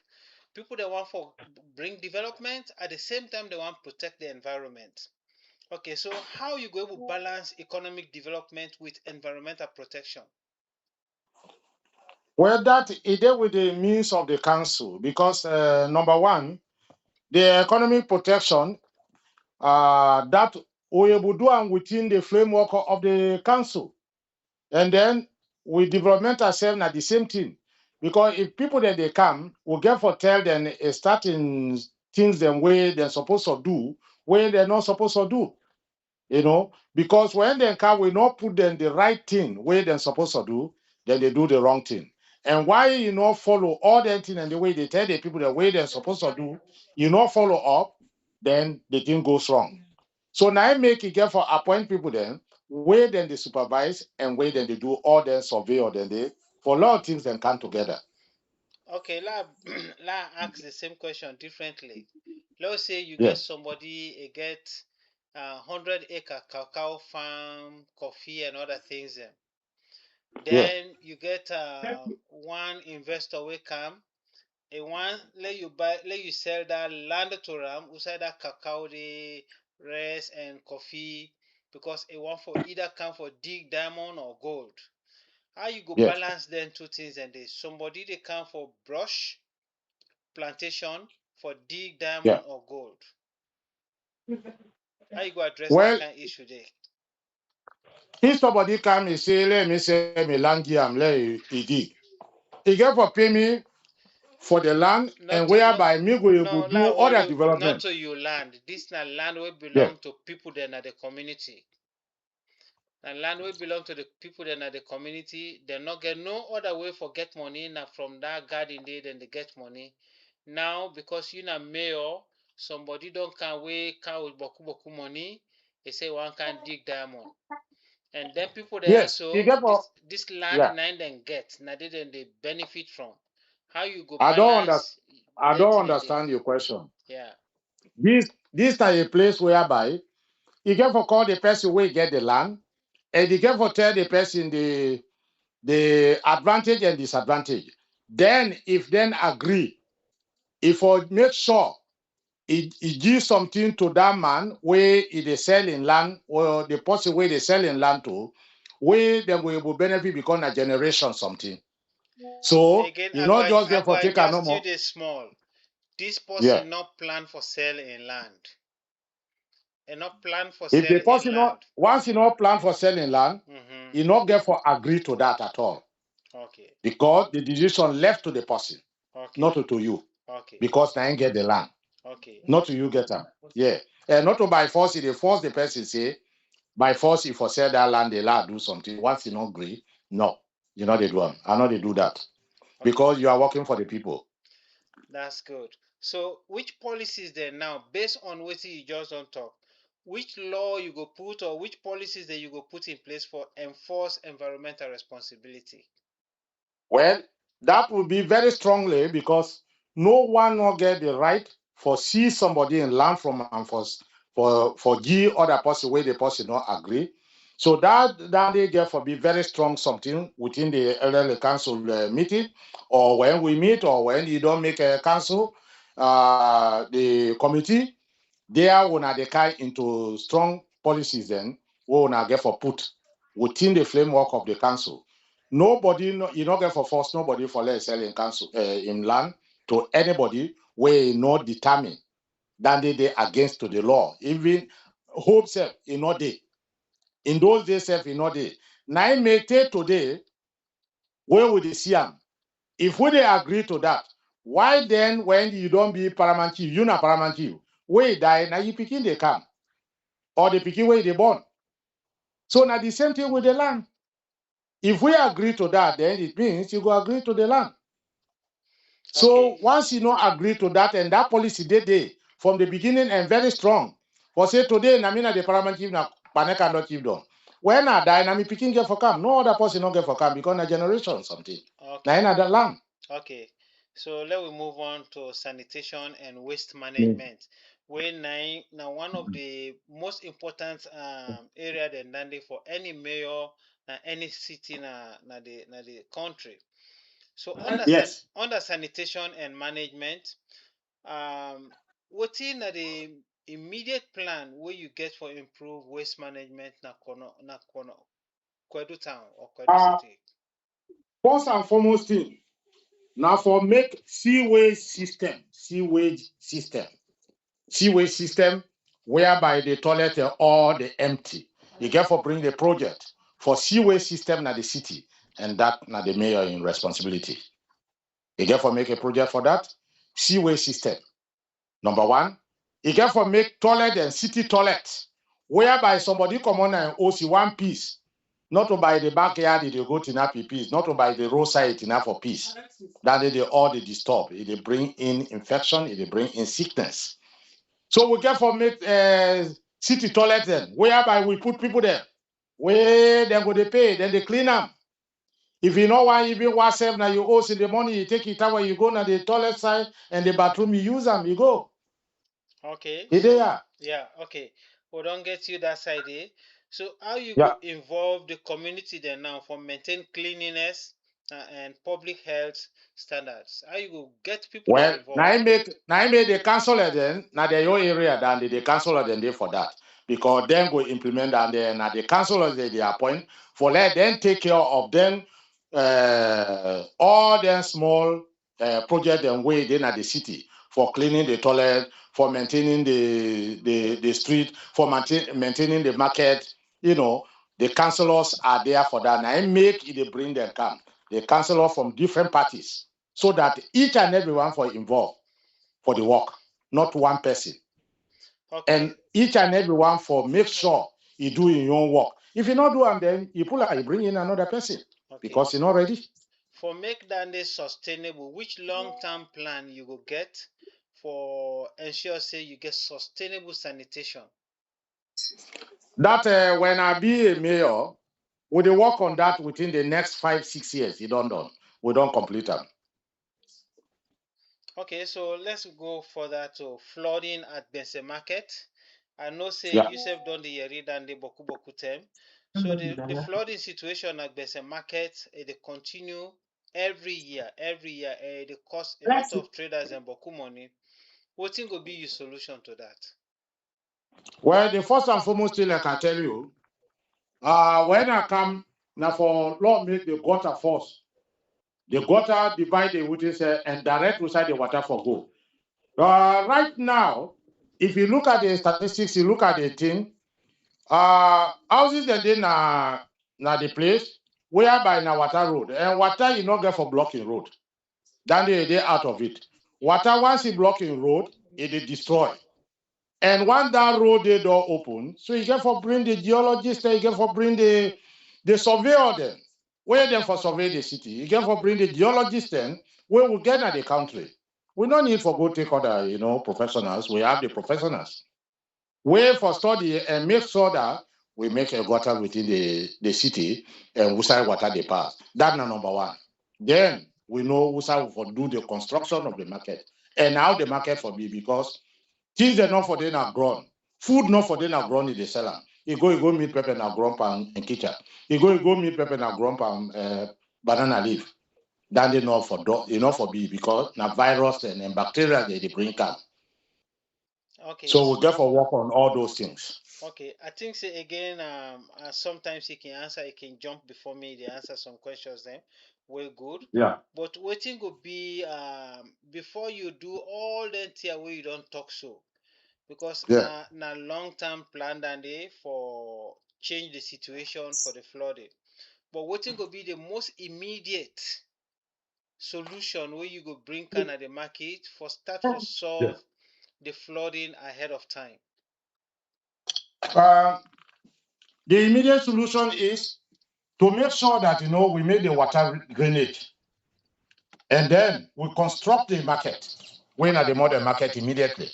People they want for bring development at the same time they want protect the environment. Okay, so how you go able balance economic development with environmental protection? Well, that it deal with the means of the council because number one, the economic protection that we will do and within the framework of the council. And then we development ourselves at the same thing. Because if people that they come, we get for tell them starting things them way they're supposed to do, where they're not supposed to do. Because when they come, we not put them the right thing where they're supposed to do, then they do the wrong thing. And why you not follow all that thing and the way they tell the people the way they're supposed to do, you not follow up, then the thing goes wrong. So now I make it get for appoint people then, where then they supervise and where then they do all their survey or then they for a lot of things then come together. Okay, let ask the same question differently. Let's say you get Yeah, somebody, get 100-acre cacao farm, coffee, and other things. yeah, Then you get one investor will come, a one let you sell that land to them, who sell that cacao, the rice and coffee, because a one for either come for dig diamond or gold. How you go yeah, balance them two things and this? Somebody they come for brush plantation for dig yeah. diamond or gold. How you go address that Well, kind of issue there? if somebody come and say, let me say me land here, let he dig. He get for pay me for the land Not and to not whereby me go able no do la other worry, not development. to your land. This na land will Yeah. belong to people that are the community. And land will belong to the people that are the community. They not get no other way for get money. Now from that garden there, then they get money. Now because you na mayor, somebody don't can way can with boku money. They say one can dig diamond. And then people they Yes, he also get for this land yeah. nine then get now they then they benefit from. How you go I don't under, balance I that don't thing and they understand your question. yeah. This is a place whereby you get for call the person where get the land, and you get for tell the person the advantage and disadvantage. Then if then agree, if I make sure it gives something to that man where it is selling land or the person where they selling land to, where they will benefit become a generation something. So Again, you not just I get go for take a no adjust you more. this small. This Yeah. person not plan for sale in land. And not plan for If sale the in person not land. once you not plan for selling land, Mm-hmm. you not get for agree to that at all. Okay. Because the decision left to the person, not Okay. to you. Okay. Because I ain't get the land. Okay. Not to you get them. Yeah. And not to by force, if they force the person say, by force, if for sell that land, they allow do something. Once you not agree, no. You know they do them. I know they do that. Okay. Because you are working for the people. That's good. So which policies then now, based on what you just don't talk, which law you go put or which policies that you go put in place for enforce environmental responsibility? Well, that would be very strongly because no one will get the right for see somebody and learn from and for give other person where the person not agree. So that they get for be very strong something within the elderly council meeting, or when we meet, or when you don't make a council, the committee, there when they carry into strong policies then we will get for put within the framework of the council. Nobody, you not get for force nobody for let sell in council in land to anybody where not determine that they against to the law. Even hope self in not day. In those days self in not day. Now make today where would they see them? If we they agree to that, why then when you don't be paramount chief, you not paramount chief, where die now you picking they come or the picking where they born. So now the same thing with the land. If we agree to that, then it means you go agree to the land. So Okay. once you know agree to that and that policy they from the beginning and very strong. For say today, Namina the parliament chief na Paneka not chief done. When I die, Nami picking get for come. No other person not get for come because na generation something. Now Okay. in that land. Okay. So let we move on to sanitation and waste management. Where now one of the most important area than Nandi for any mayor na any city na the country. So Yes. under sanitation and management, what in the immediate plan where you get for improve waste management na Koidu town or Koidu Uh, city? First and foremost thing, now for make sewage system whereby the toilet all the empty. You get for bring the project for sewage system na the city, and that na the mayor in responsibility. You get for make a project for that sewage system. Number one, you get for make toilet and city toilet whereby somebody come on and OC one piece, not to buy the backyard they go to happy piece, not to buy the roadside enough for peace. That they all they disturb, they bring in infection, they bring in sickness. So we get for make city toilet then, whereby we put people there, where they go they pay, then they clean them. If you know why even yourself now you owe in the money, you take it out when you go na the toilet side and the bathroom, you use them, you go. Okay, It so there. yeah, okay. We don't get you that side, eh? So how you Yeah. go involve the community there now for maintain cleanliness and public health standards? How you go get people there Well, involved? now I make the councillor then, now the your area than the councillor then they for that. Because then go implement and then now the councillors they appoint for let them take care of them all them small project and way then at the city for cleaning the toilet, for maintaining the street, for maintaining the market, you know, the councillors are there for that. Now I make it they bring them come. The councillor from different parties so that each and everyone for involved for the work, not one person. Okay, And each and everyone for make sure you do your own work. If you not do them, then you pull out, you bring in another person okay. because you're not ready. For make that day sustainable, which long-term plan you go get for ensure say you get sustainable sanitation? That when I be a mayor, we will work on that within the next 5, 6 years. You don't done. We don't complete them. Okay, so let's go further to flooding at Gbense market. I know say Yeah. you have done the yeri than the boku boku term. So the flooding situation at Gbense market they continue every year they cost a lot of traders and boku money. What thing will be your solution to that? Well, the first and foremost thing I can tell you, when I come now for law make the gutter first. The gutter divide the water and direct inside the water for go. Right now, if you look at the statistics, you look at the thing, houses that they na the place whereby na water road. And water you not get for blocking road. Then they out of it. Water once it blocking road, it dey destroy. And once that road they door open, so you get for bring the geologist, you get for bring the surveyor then. Where them for survey the city? You get for bring the geologist then, where we get at the country. We don't need for go take other, professionals. We have the professionals. wait for study and make sure that we make a gutter within the city and Usai water they pass. That's number one. Then we know Usai for do the construction of the market. And how the market for be because things are not for them are grown. Food not for them are grown in the cellar. You go meet pepper and grown pan and kitchen. You go meet pepper and grown pan banana leaf. Then they know for for be because now virus and bacteria they bring up. Okay. So we get for work on all those things. Okay, I think say again, sometimes he can answer, he can jump before me, they answer some questions then. Well, good. Yeah. But waiting could be before you do all the tier where you don't talk so. Because Yeah. na long term plan than they for change the situation for the flooding. But waiting could be the most immediate solution where you go bring can at the market for start for Yeah. solve the flooding ahead of time. Uh, the immediate solution is to make sure that we make the water drainage, and then we construct the market. When at the modern market immediately,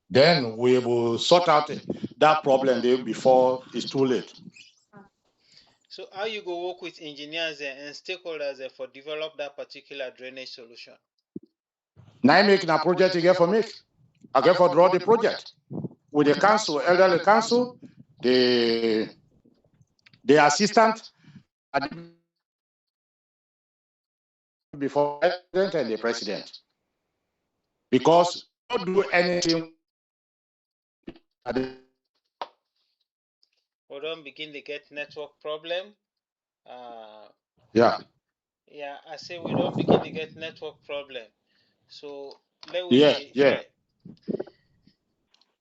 then we will sort out that problem there before it's too late. So how you go work with engineers and stakeholders for develop that particular drainage solution? Now I make a project again for make. I get for draw the project with the council, elderly council, the the assistant before president and the president. Because we don't do anything. We don't begin to get network problem. Yeah. Yeah, I say we don't begin to get network problem. So let Yeah. we Yeah.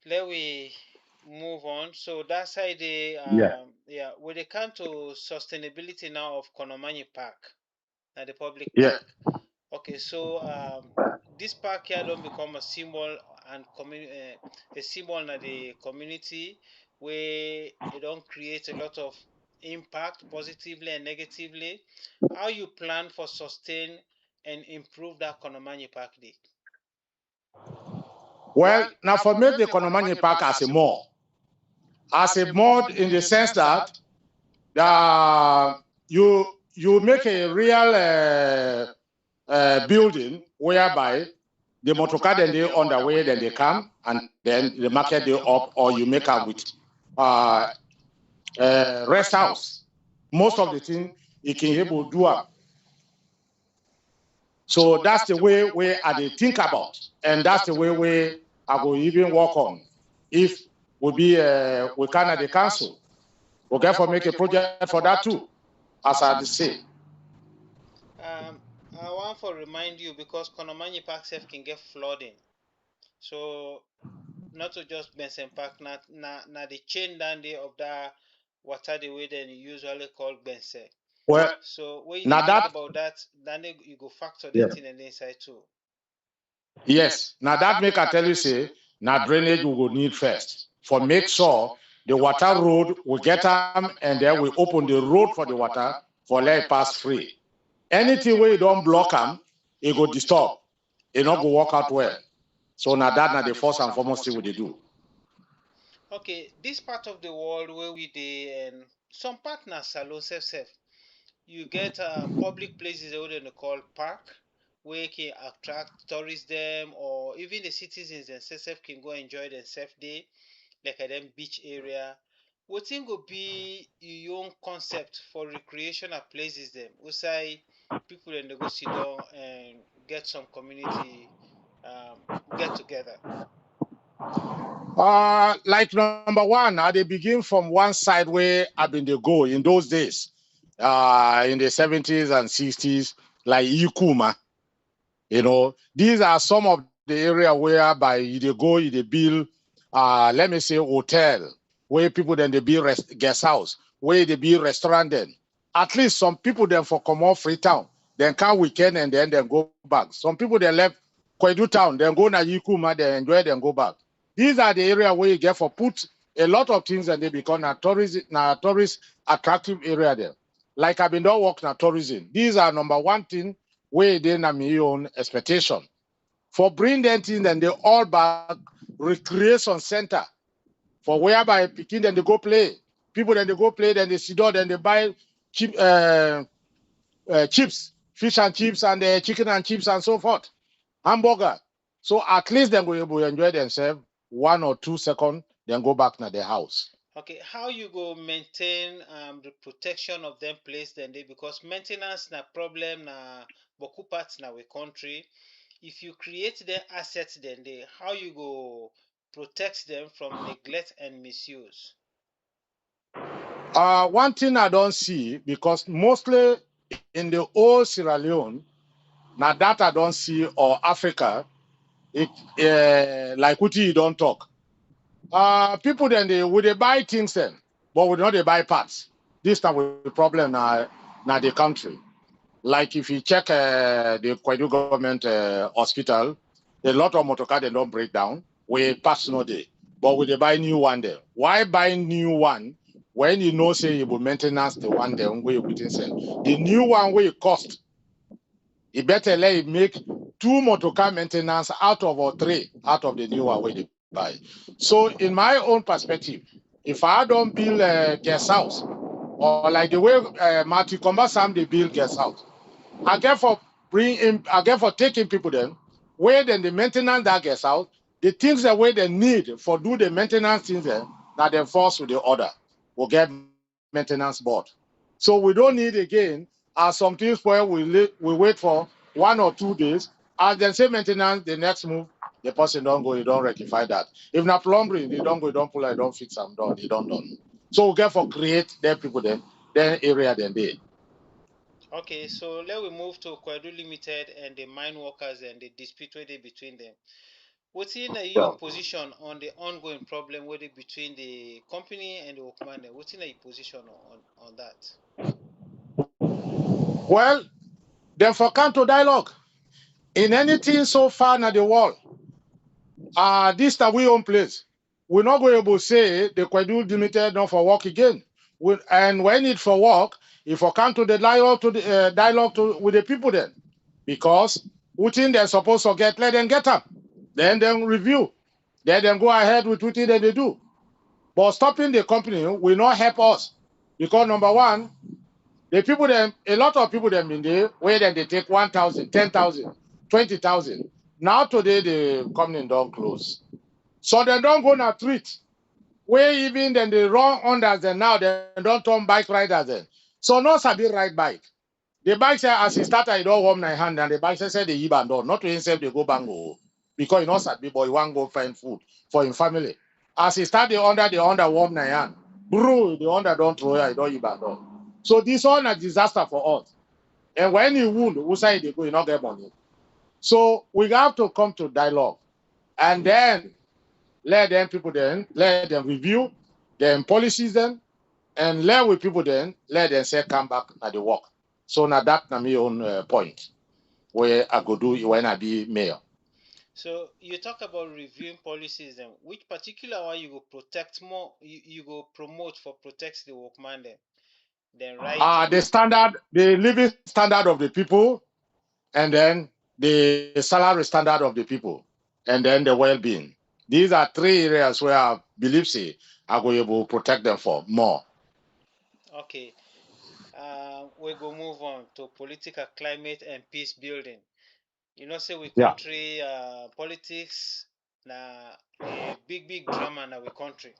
let we move on. So that side, Yeah. yeah, when they come to sustainability now of Konomanyie Park, the public Yeah. park. Okay, so this park here don't become a symbol and a symbol in the community where it don't create a lot of impact positively and negatively. How you plan for sustain and improve that Konomanyie Park day? Well, now for me, the Konomanyie Park as a mode in the sense that you make a real building whereby the motorcar then they on the way, then they come, and then the market they up, or you make up with uh, rest house. Most of the thing you can able to do up. So that's the way I think about, and that's the way I go even work on. If we can at the council, we can for make a project for that too, as I say. I want to remind you because Konomanyie Park self can get flooding. So not to just Gbense Park, na the chain down there of that water the way then you usually call Gbense. Well, So when you now think that about that, then you go factor yeah. that in the inside too. Yes, now that make I tell you say now drainage we will need first for make sure the water road we get them and then we open the road for the water for let it pass free. Anything where you don't block them, it go disturb. It not go work out well. So now that now the first and foremost thing we do. Okay, this part of the world where we dey and some partners salon self you get public places wey dem call park wey can attract tourists dem or even the citizens themselves can go enjoy themselves there like a dem beach area. Wetin go be your own concept for recreational places dem outside people dem dey go sit down and get some community get together? Like number one, they begin from one side where I've been they go in those days, in the 70s and 60s, like Yukuma. These are some of the area whereby you they go, you they build, let me say, hotel, where people then they build guest house, where they build restaurant then. At least some people then for come off Freetown, then come weekend and then go back. Some people they left Koidu town, then go na Yukuma, they enjoy, then go back. These are the area where you get for put a lot of things and they become a tourist attractive area there. Like I've been doing work na tourism. These are number one thing where they na my own expectation. For bring them things and they all back recreation center. for whereby Peking then they go play. People then they go play, then they sit down, then they buy cheap chips, fish and chips, and chicken and chips and so forth, hamburger. So at least then we will enjoy themselves 1 or 2 seconds, then go back to their house. Okay, how you go maintain the protection of them place then they, because maintenance na problem na boku parts na we country. If you create their assets then they, how you go protect them from neglect and misuse? One thing I don't see, because mostly in the old Sierra Leone, now that I don't see, or Africa, it like what you don't talk. People then they buy things then, but we not they buy parts. This time with the problem now the country. Like if you check the Koidu government hospital, a lot of motor car they don't break down. We pass no day, but we they buy new one there. Why buy new one when you know say you will maintenance the one there where you put inside? The new one will cost. You better let it make 2 motor car maintenance out of or 3 out of the new one where they buy. So in my own perspective, if I don't build a guest house, or like the way Marty Comba Sam they build guest house, I get for taking people then, where then the maintenance that gets out, the things that way they need for do the maintenance things then, that they force with the order. We'll get maintenance board. So we don't need again, as some things where we wait for 1 or 2 days, as then say maintenance, the next move, the person don't go, you don't rectify that. If not plumbing, they don't go, you don't pull, you don't fix them, done, you don't done. So we get for create their people then area then they. Okay, so let we move to Koidu Limited and the mine workers and the dispute where they between them. What's in your position on the ongoing problem where they between the company and the workman? What's in your position on that? Well, then for come to dialogue. In anything so far in the world, this that we own place. We're not going to say the Koidu Limited not for work again. And when it for work, if we come to the dialogue with the people then, because within they're supposed to get, let them get up, then review, then them go ahead with what they do. But stopping the company will not help us, because number one, the people them, a lot of people them in there, where then they take 1,000, 10,000, 20,000. Now today the company don't close. So they don't go na treat. Where even then they run under them now, they don't turn bike riders then. So no sabi ride bike. The bike say as he started, he don't warm my hand, and the bike say the Iban don't. Not to himself they go bango. Because he not sabi, but he want go find food for his family. As he start the under warm my hand. Bro, the under don't throw ya, he don't Iban don't. So this one a disaster for us. And when he wound, who say they go, he not get money. So we have to come to dialogue. And then let them review them policies then, and let with people then, let them say come back at the work. So now that na my own point where I go do when I be mayor. So you talk about reviewing policies and which particular one you go protect more, you go promote for protect the workman then right The living standard of the people, and then the salary standard of the people, and then the well-being. These are 3 areas where I believe say I go able to protect them for more. Okay. We go move on to political climate and peace building. You know, say we Yeah. country politics na a big drama na we country.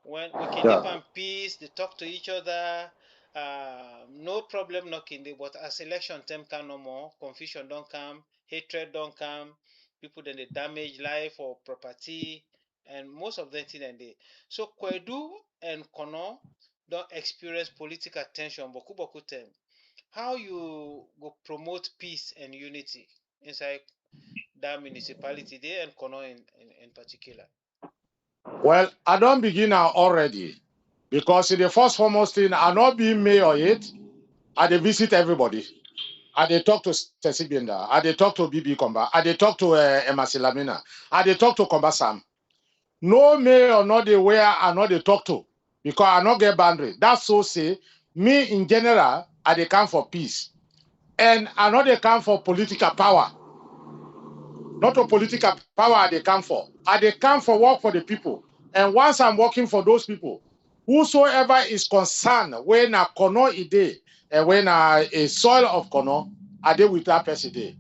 When we can live Yeah. in peace, they talk to each other, no problem knocking there. But as election time come no more, confusion don't come, hatred don't come, people then they damage life or property, and most of them thing and they. So Kwedu and Kono don't experience political tension, boku boku time. How you go promote peace and unity inside that municipality there and Kono in particular? Well, I don't begin now already, because in the first foremost thing, I not being mayor yet. I dey visit everybody. I dey talk to Ceci Bienda. I dey talk to BB Komba. I dey talk to Emma Silamina. I dey talk to Komba Sam. No mayor not the where I not dey talk to, because I not get boundary. That's so say me in general I dey come for peace, and I not dey come for political power. Not a political power I dey come for. I dey come for work for the people. And once I'm working for those people, whosoever is concerned when a kono ide and when a soil of kono, are they with that person day?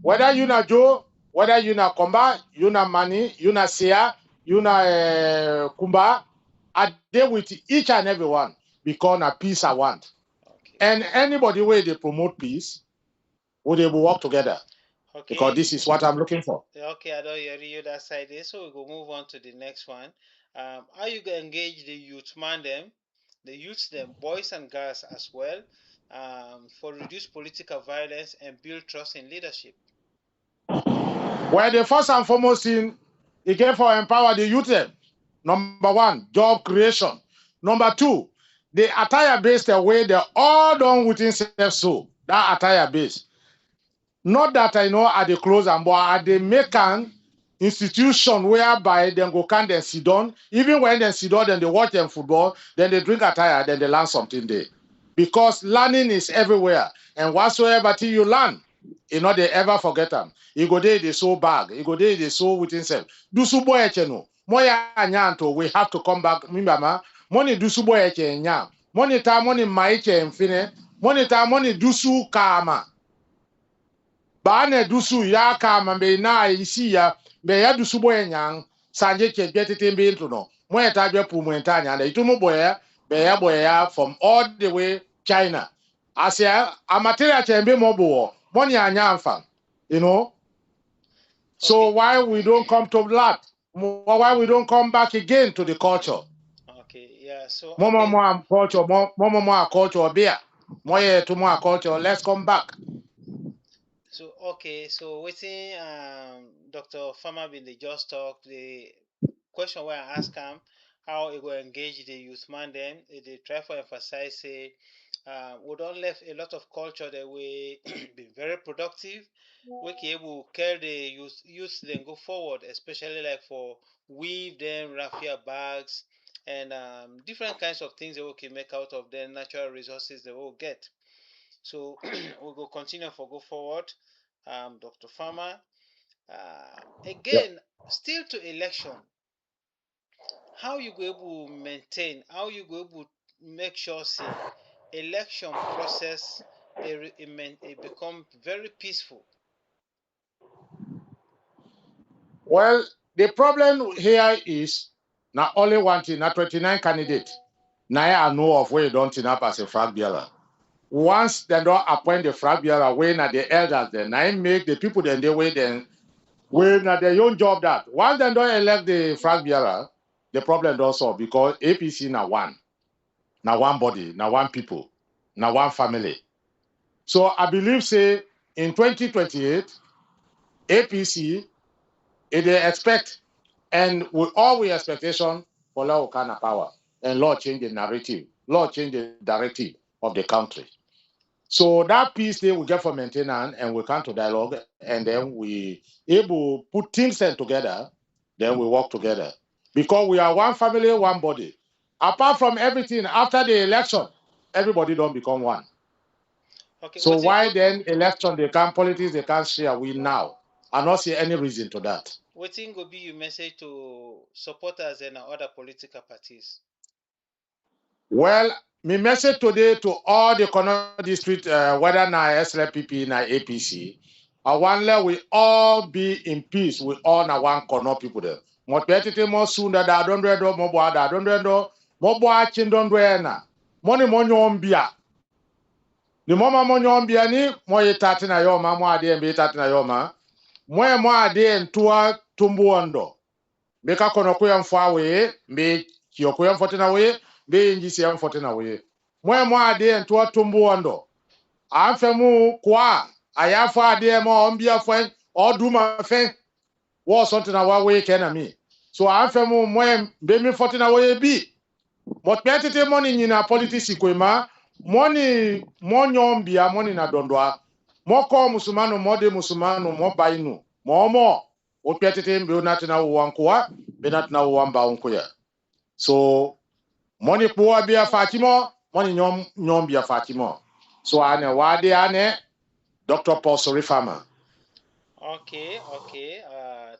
Whether you na Joe, whether you na Komba, you na Mani, you na Sia, you na Kumba, are they with each and every one because a peace I want. Okay. And anybody where they promote peace, would they will work together? Because Okay. this is what I'm looking for. Okay, I don't hear you that side there. So we go move on to the next one. How you gonna engage the youth man them, the youths them, boys and girls as well, for reduce political violence and build trust in leadership. Well, the first and foremost thing, it came for empower the youth. Number one, job creation. Number two, the attire based the way they all done within self so that attire base. Not that I know at the close and but at the make an institution whereby they go can then sit down. Even when they sit down, then they watch them football, then they drink attire, then they learn something there. Because learning is everywhere. And whatsoever thing you learn, you know they ever forget them. You go there, they so bag, you go there, they so within self. Do subo echeno. Moya nyanto, we have to come back. Mimama, money do subo eche nya. Money ta money maiche infine. Money ta money do su kama. Bane dusu ya kama mbe na isi ya mbe ya dusu boye nyang sanje ke betete mbe into no mo eta dwe pu mo eta nya itu mo boye ya from all the way China asia amateria chembe mo bo mo ni anya amfa, you know. So Okay. why we don't come to that, why we don't come back again to the culture, Okay. Yeah. So mo okay. am culture mo culture beer mo ye to mo culture, let's come back. So okay. So waiting. Dr. Farma been the just talk the question where I ask him how he go engage the youth man them. They try to emphasize say we don't left a lot of culture that we been very productive. We can able carry the youth then go forward, especially like for weave them raffia bags and different kinds of things that we can make out of the natural resources that we'll get. So we'll go continue for go forward. Dr. Farmer. Again, still to election, how you go able maintain, how you go able make sure say election process it become very peaceful. Well, the problem here is not only one thing, not 29 candidates. Now I know of where you don't turn up as a flag bearer. Once they don't appoint the flag bearer, when at the elders, then I make the people then they wait then when at their own job that. Once they don't elect the flag bearer, the problem don't solve because APC now one body, now one people, now one family. So I believe say in 2028, APC, if they expect and with all we expectation for law kind of power and law change the narrative, law change the directive of the country. So that piece they we get for maintenance and we come to dialogue and then we able put things then together, then we work together. Because we are one family, one body. Apart from everything, after the election, everybody don't become one. Okay, So why then election they can't politics they can't share we now? I don't see any reason to that. what go be your message to supporters and other political parties? Well, my message today to all the Kono district, whether na SLPP na APC, I want let we all be in peace with all na one Kono people there. Mo petite mo sunda da don't do mo bo da don't do mo bo achin don't do na. Money mo nyombia. Ni mama mo nyombia ni mo ye tati na yo ma mo ade mbe tati na yo ma. Mo ade ntua tumbuondo. Beka kono kuya mfa we mbe kiyo kuya mfote na we mbe njisi ya mfote na we mwe ade nto tumbu wando afa mu kwa ayafa ade ma ombia fo oduma fe wo something na wa we ke na mi so afa mu mwe mbe mi fote na we bi but petete money nyina politics kwema money monyombia money na dondoa moko musumano mode musumano mo bainu mo o petete mbe natina wankoa be natina wamba onkoya so money poa bia fatimo money nyom bia fatimo so ane wade ane Dr. Paul Sorie Farma. Okay, okay.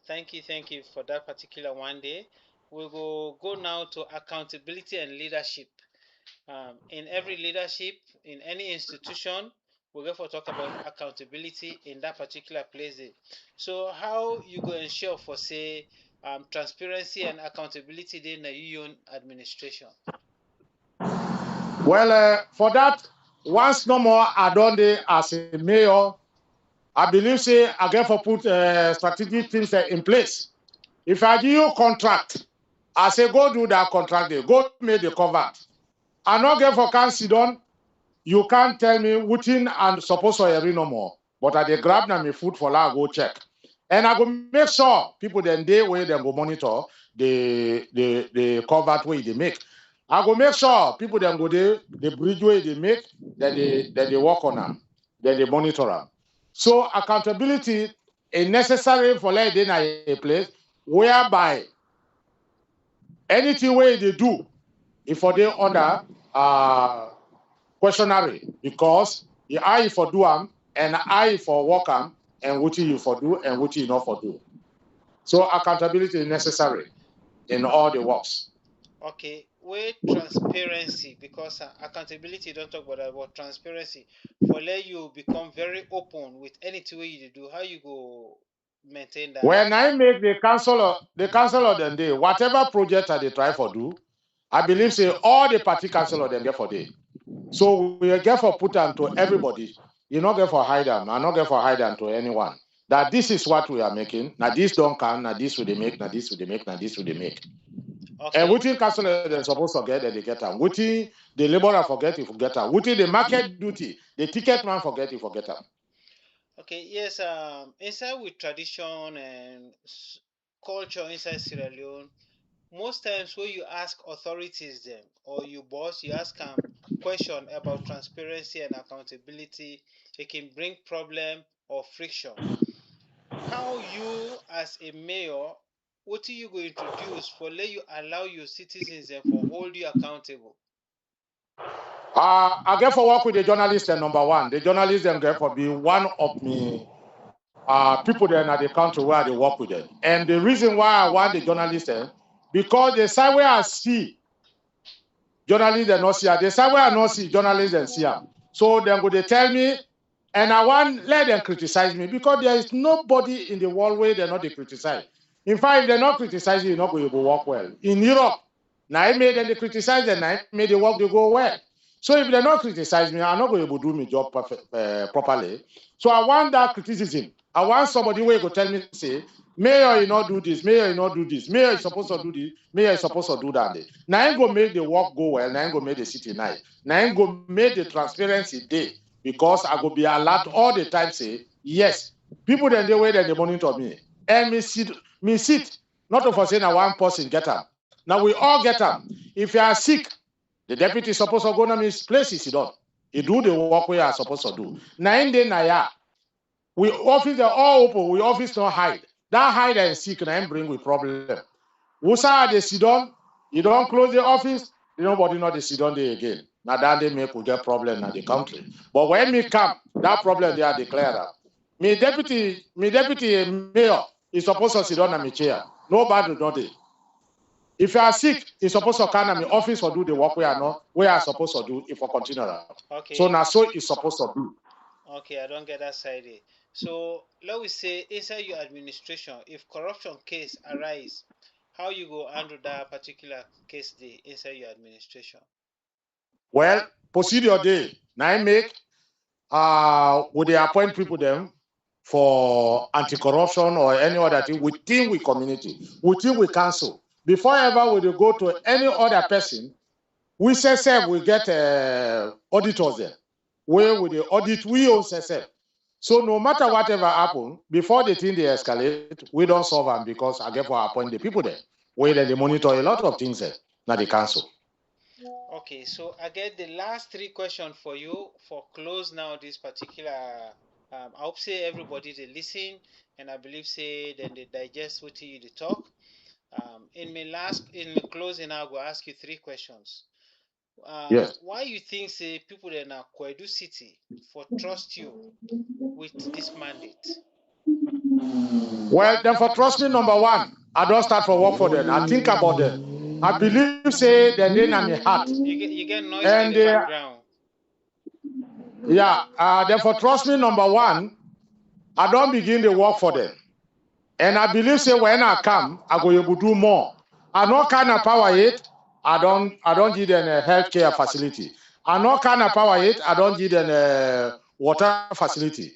Thank you for that particular one day. we go now to accountability and leadership. In every leadership, in any institution, we go for talk about accountability in that particular place. So how you go ensure for say transparency and accountability in the union administration? Well, for that, once no more I done there as a mayor, I believe say I get for put strategic things in place. If I give you contract, I say go do that contract there, go make the cover. I not get for can sit down. You can't tell me Wutin and suppose to every no more. But I dey grab na me food for la go check. And I go make sure people then day where they go monitor the covert way they make. I go make sure people then go there, the bridge way they make, that they work on them, that they monitor them. So accountability is necessary for like in a place whereby anything way they do, if for they under questionary, because the eye for do am and eye for work am and what you for do and what you not for do. So accountability is necessary in all the works. Okay, with transparency, because accountability don't talk about transparency. For let you become very open with anything way you do, how you go maintain that? When I make the council of the day, whatever project that they try for do, I believe say all the party council of them get for day. So we get for put them to everybody. You not get for hide them. I not get for hide them to anyone. That this is what we are making. Now this don't come. Now this will they make. Now this will they make. Now this will they make. And Okay, within council they're supposed to get that they get them. Within the laborer forget if forget them. Within the market duty, the ticket man forget if forget them. okay, yes. Inside with tradition and culture inside Sierra Leone, most times when you ask authorities them or you boss, you ask them question about transparency and accountability, it can bring problem or friction. How you as a mayor, what do you go introduce for let you allow your citizens and for hold you accountable? I get for work with the journalist and number one. The journalist them get for be one of me people there at the country where they work with them. And the reason why I want the journalists because the side where I see journalists and not see the side where I not see journalists and see them. So then go they tell me, and I want let them criticize me because there is nobody in the world where they're not they criticize. In fact, if they're not criticizing, you're not going to work well. In Europe, now I made them they criticize and I made the work they go well. So if they're not criticize me, I'm not going to do my job properly. So I want that criticism. I want somebody where go tell me, say, Mayor, you not do this, Mayor, you not do this, Mayor is supposed to do this, Mayor is supposed to do that. Now I go make the work go well, now I go make the city nice. Now I go make the transparency day because I go be alert all the time, say, yes, people then they wait and they monitor me. And me sit, not to say now one person get them. Now we all get them. If you are sick, the deputy is supposed to go to his place, he don't. He do the work we are supposed to do. Now in the naya, we office are all open, we office don't hide. That hide and seek and bring with problem. Usa they sit down, you don't close the office, nobody know they sit down there again. Now that they make we get problem in the country. But when me come, that problem they are declared. Me deputy mayor is supposed to sit down on my chair. Nobody know they. If you are sick, you're supposed to come to my office or do the work we are not, we are supposed to do if we continue that. So Okay, now so it's supposed to do. okay, I don't get that side. So let we say inside your administration, if corruption case arise, how you go handle that particular case day inside your administration? Well, procedure day. Now I make would they appoint people them for anti-corruption or any other thing within we community, within we council. Before ever we go to any other person, we say we get auditors there. Where we the audit we own say. So no matter whatever happen, before the thing they escalate, we don't solve them because I get for appoint the people there. Where they monitor a lot of things there, not the council. Okay, so I get the last three questions for you for close now this particular. I hope say everybody they listen and I believe say then they digest what you they talk. In my closing, I'll go ask you three questions. Yes. Why you think say people in Koidu city for trust you with this mandate? Well, then for trust me, number one, I don't start for work for them. I think about them. I believe say they're in my heart. You get noise in the background. Yeah, therefore trust me, number one, I don't begin the work for them. And I believe say when I come, I go able to do more. I know kind of power it, I don't give them a healthcare facility. I know kind of power it, I don't give them a water facility.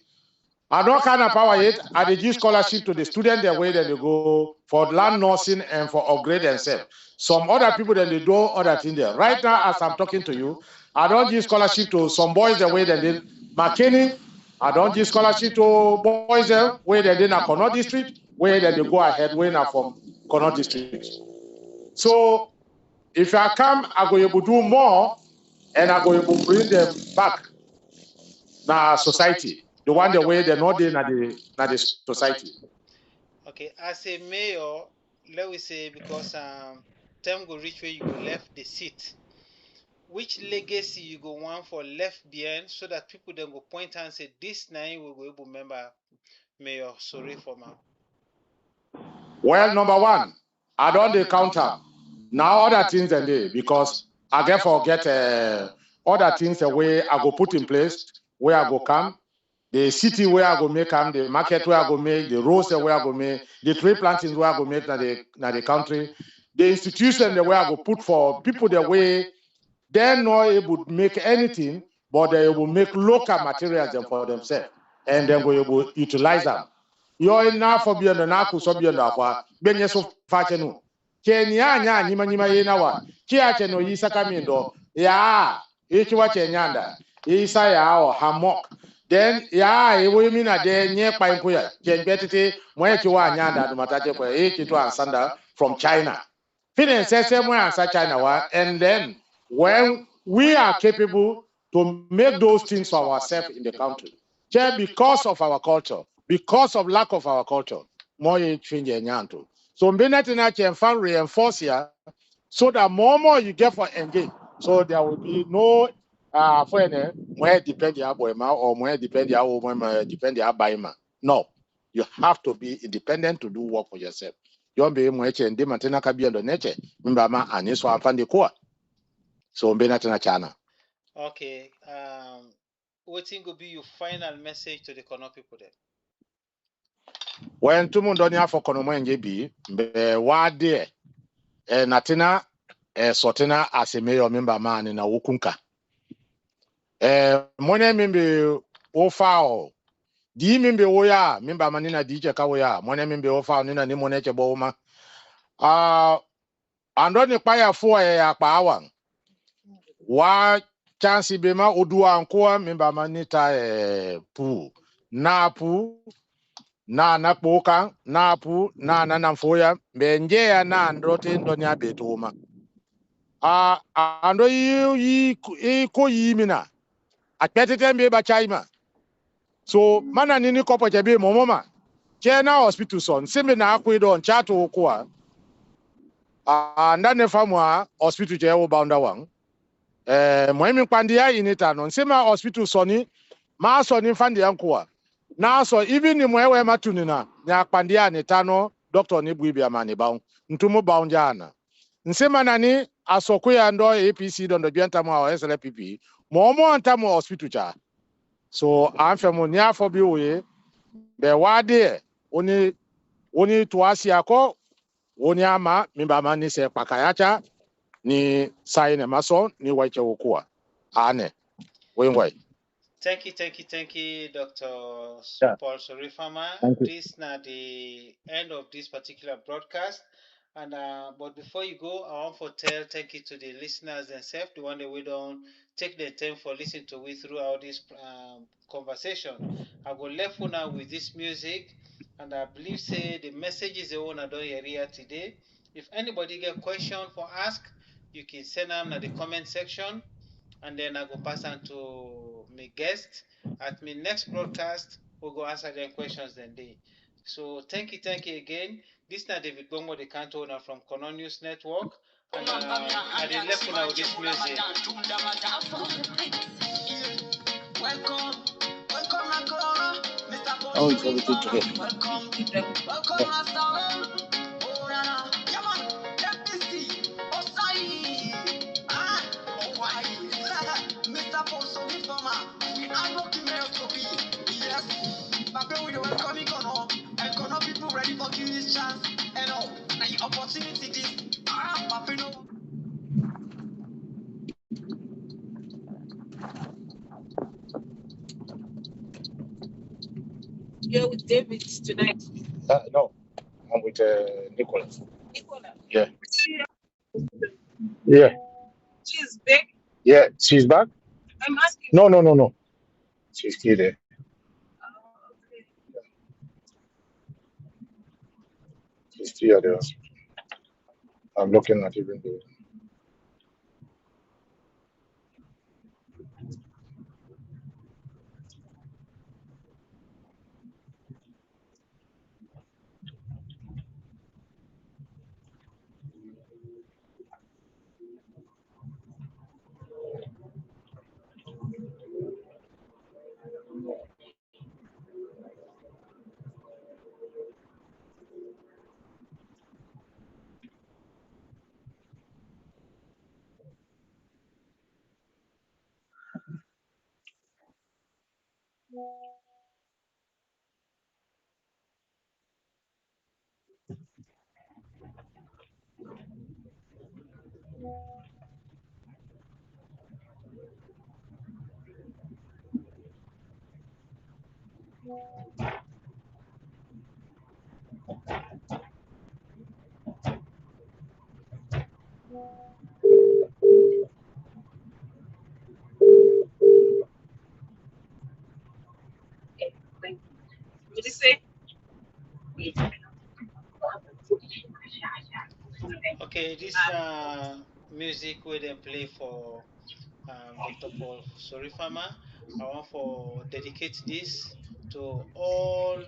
I don't kind of power it, I dey give scholarship to the students the way that they go for land nursing and for upgrade themselves. Some other people then they do other things there. Right now, as I'm talking to you, I don't give scholarship to some boys the way that they McKinney. I don't give scholarship to boys them where they in a Kono district, where they go ahead when are from Kono district. So if I come, I go able to do more and I go able to bring them back na society. The one the way they're not in the society. Okay, as a mayor, let we say because time go reach where you go left the seat. Which legacy you go want for left behind so that people then go point and say this nine we go able remember Mayor Sorie Farma. Well, number one, I don't dey count am. Now other things than they because I get forget other things the way I go put in place where I go come. The city where I go make them, the market where I go make, the roads where I go make, the tree plantings where I go make na the country, the institution the way I go put for people the way they're not able to make anything, but they will make local materials for themselves, and then we will utilize them. You're enough for beyond the Naku, so beyond the Aqua, Benye so fachenu. Kenya, Nima Yenawa, Kiacheno Yisakamindo, ya, Ichiwache Nyanda, Isaya or Hamok. Then, ya, we mean a day near Paimpuya, Ken Betty, Mwechiwa Nyanda, the Matache, Echitu and Sanda from China. Finance says somewhere answer China, and then when we are capable to make those things for ourselves in the country, because of our culture, because of lack of our culture, more change nyanto. So Mbenetina can reinforce here so that more you get for engage. So there will be no for any where depend your boy or where depend your woman depend your baima. No, you have to be independent to do work for yourself. You won't be much and demantina can be on the nature. Mbama and this one found the core. So Mbenetina chana. Okay. What think will be your final message to the Kono people then? When Tumundonia for Konomanyie be wade natina sotina as a mayor member man in a wukunka. Mone mimbe ofao. Di mimbe oya member manina DJ kawoya. Mone mimbe ofao nina ni moneche bouma. Andoni paya fo pa awang. Wa chance bema odua ankoa member manita pu. Na pu na nakpoka na pu na nanamfoya benjea na ndrote ndonya betuma ando yi ko yimina atete mbe ba chaima so mana nini kopo jebe momoma chena hospital son simbe na akwido nchato kwa ndane famwa hospital je wo bounda wang moimi kwandia inita no nsema hospital soni ma soni fandi yankwa na so even ni mwewe matunina nya kpandia ni tano doctor ni buibia mani baun ntumu baun jana nsema nani asokuya ndo APC dondo bianta mo SLPP mo antamo hospital cha so amfemo ni afo bi oye be wade oni tuasi ako oni ama mimba mani se pakayacha ni saine maso ni waiche ukua ane wengwai. Thank you, Dr. Yeah. Paul Sorie Farma. This is not the end of this particular broadcast. And but before you go, I want to tell thank you to the listeners themselves, the one that we don't take the time for listening to we throughout this conversation. I will left for now with this music, and I believe say the messages they want to do here today. If anybody get question for ask, you can send them in the comment section, and then I go pass on to my guest at my next broadcast. We'll go answer them questions then they. So thank you again. This is David Bongo, the canto owner from Kono News Network, and I did left now with this music. Welcome, Mr. Oh, it's everything together. Welcome, Master. Yes, my people, we welcome Kono, and Kono people ready for give this chance, and all, now the opportunity this, my people. You're with David tonight. No, I'm with Nicholas. Nicholas? Yeah. Yeah. She's back. Yeah, she's back? I'm asking. No. She's still there. Okay. She's still there. I'm looking at even the. What did you say? Okay, this music we then play for Dr. Paul Sorie Farma. I want for dedicate this to all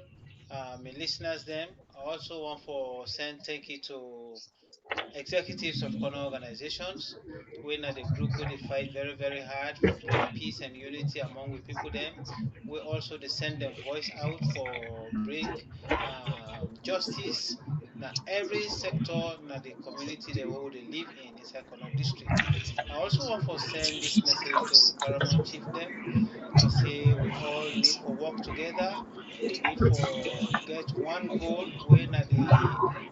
my listeners. Them. I also want for send thank you to executives of corner organizations. We are the group where they fight very, very hard for bring peace and unity among the people them. We also they send them voice out for bring justice na every sector na the community they where they live in inside Kono district. I also want to send this message to the paramount chief them to say we all need for work together. We need for get one goal when at the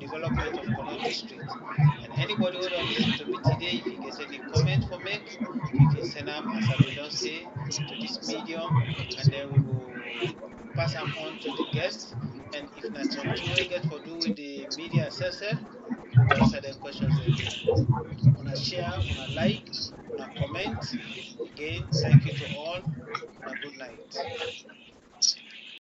development of Kono district. And anybody who don't listen to me today, if you get any comment for make, you can send them as I been don't say to this medium, and then we go pass them on to the guest. And if not something we get for do with the media assessor, we go answer them questions again. Una share, una like, una comment. Again, thank you to all. Una good night.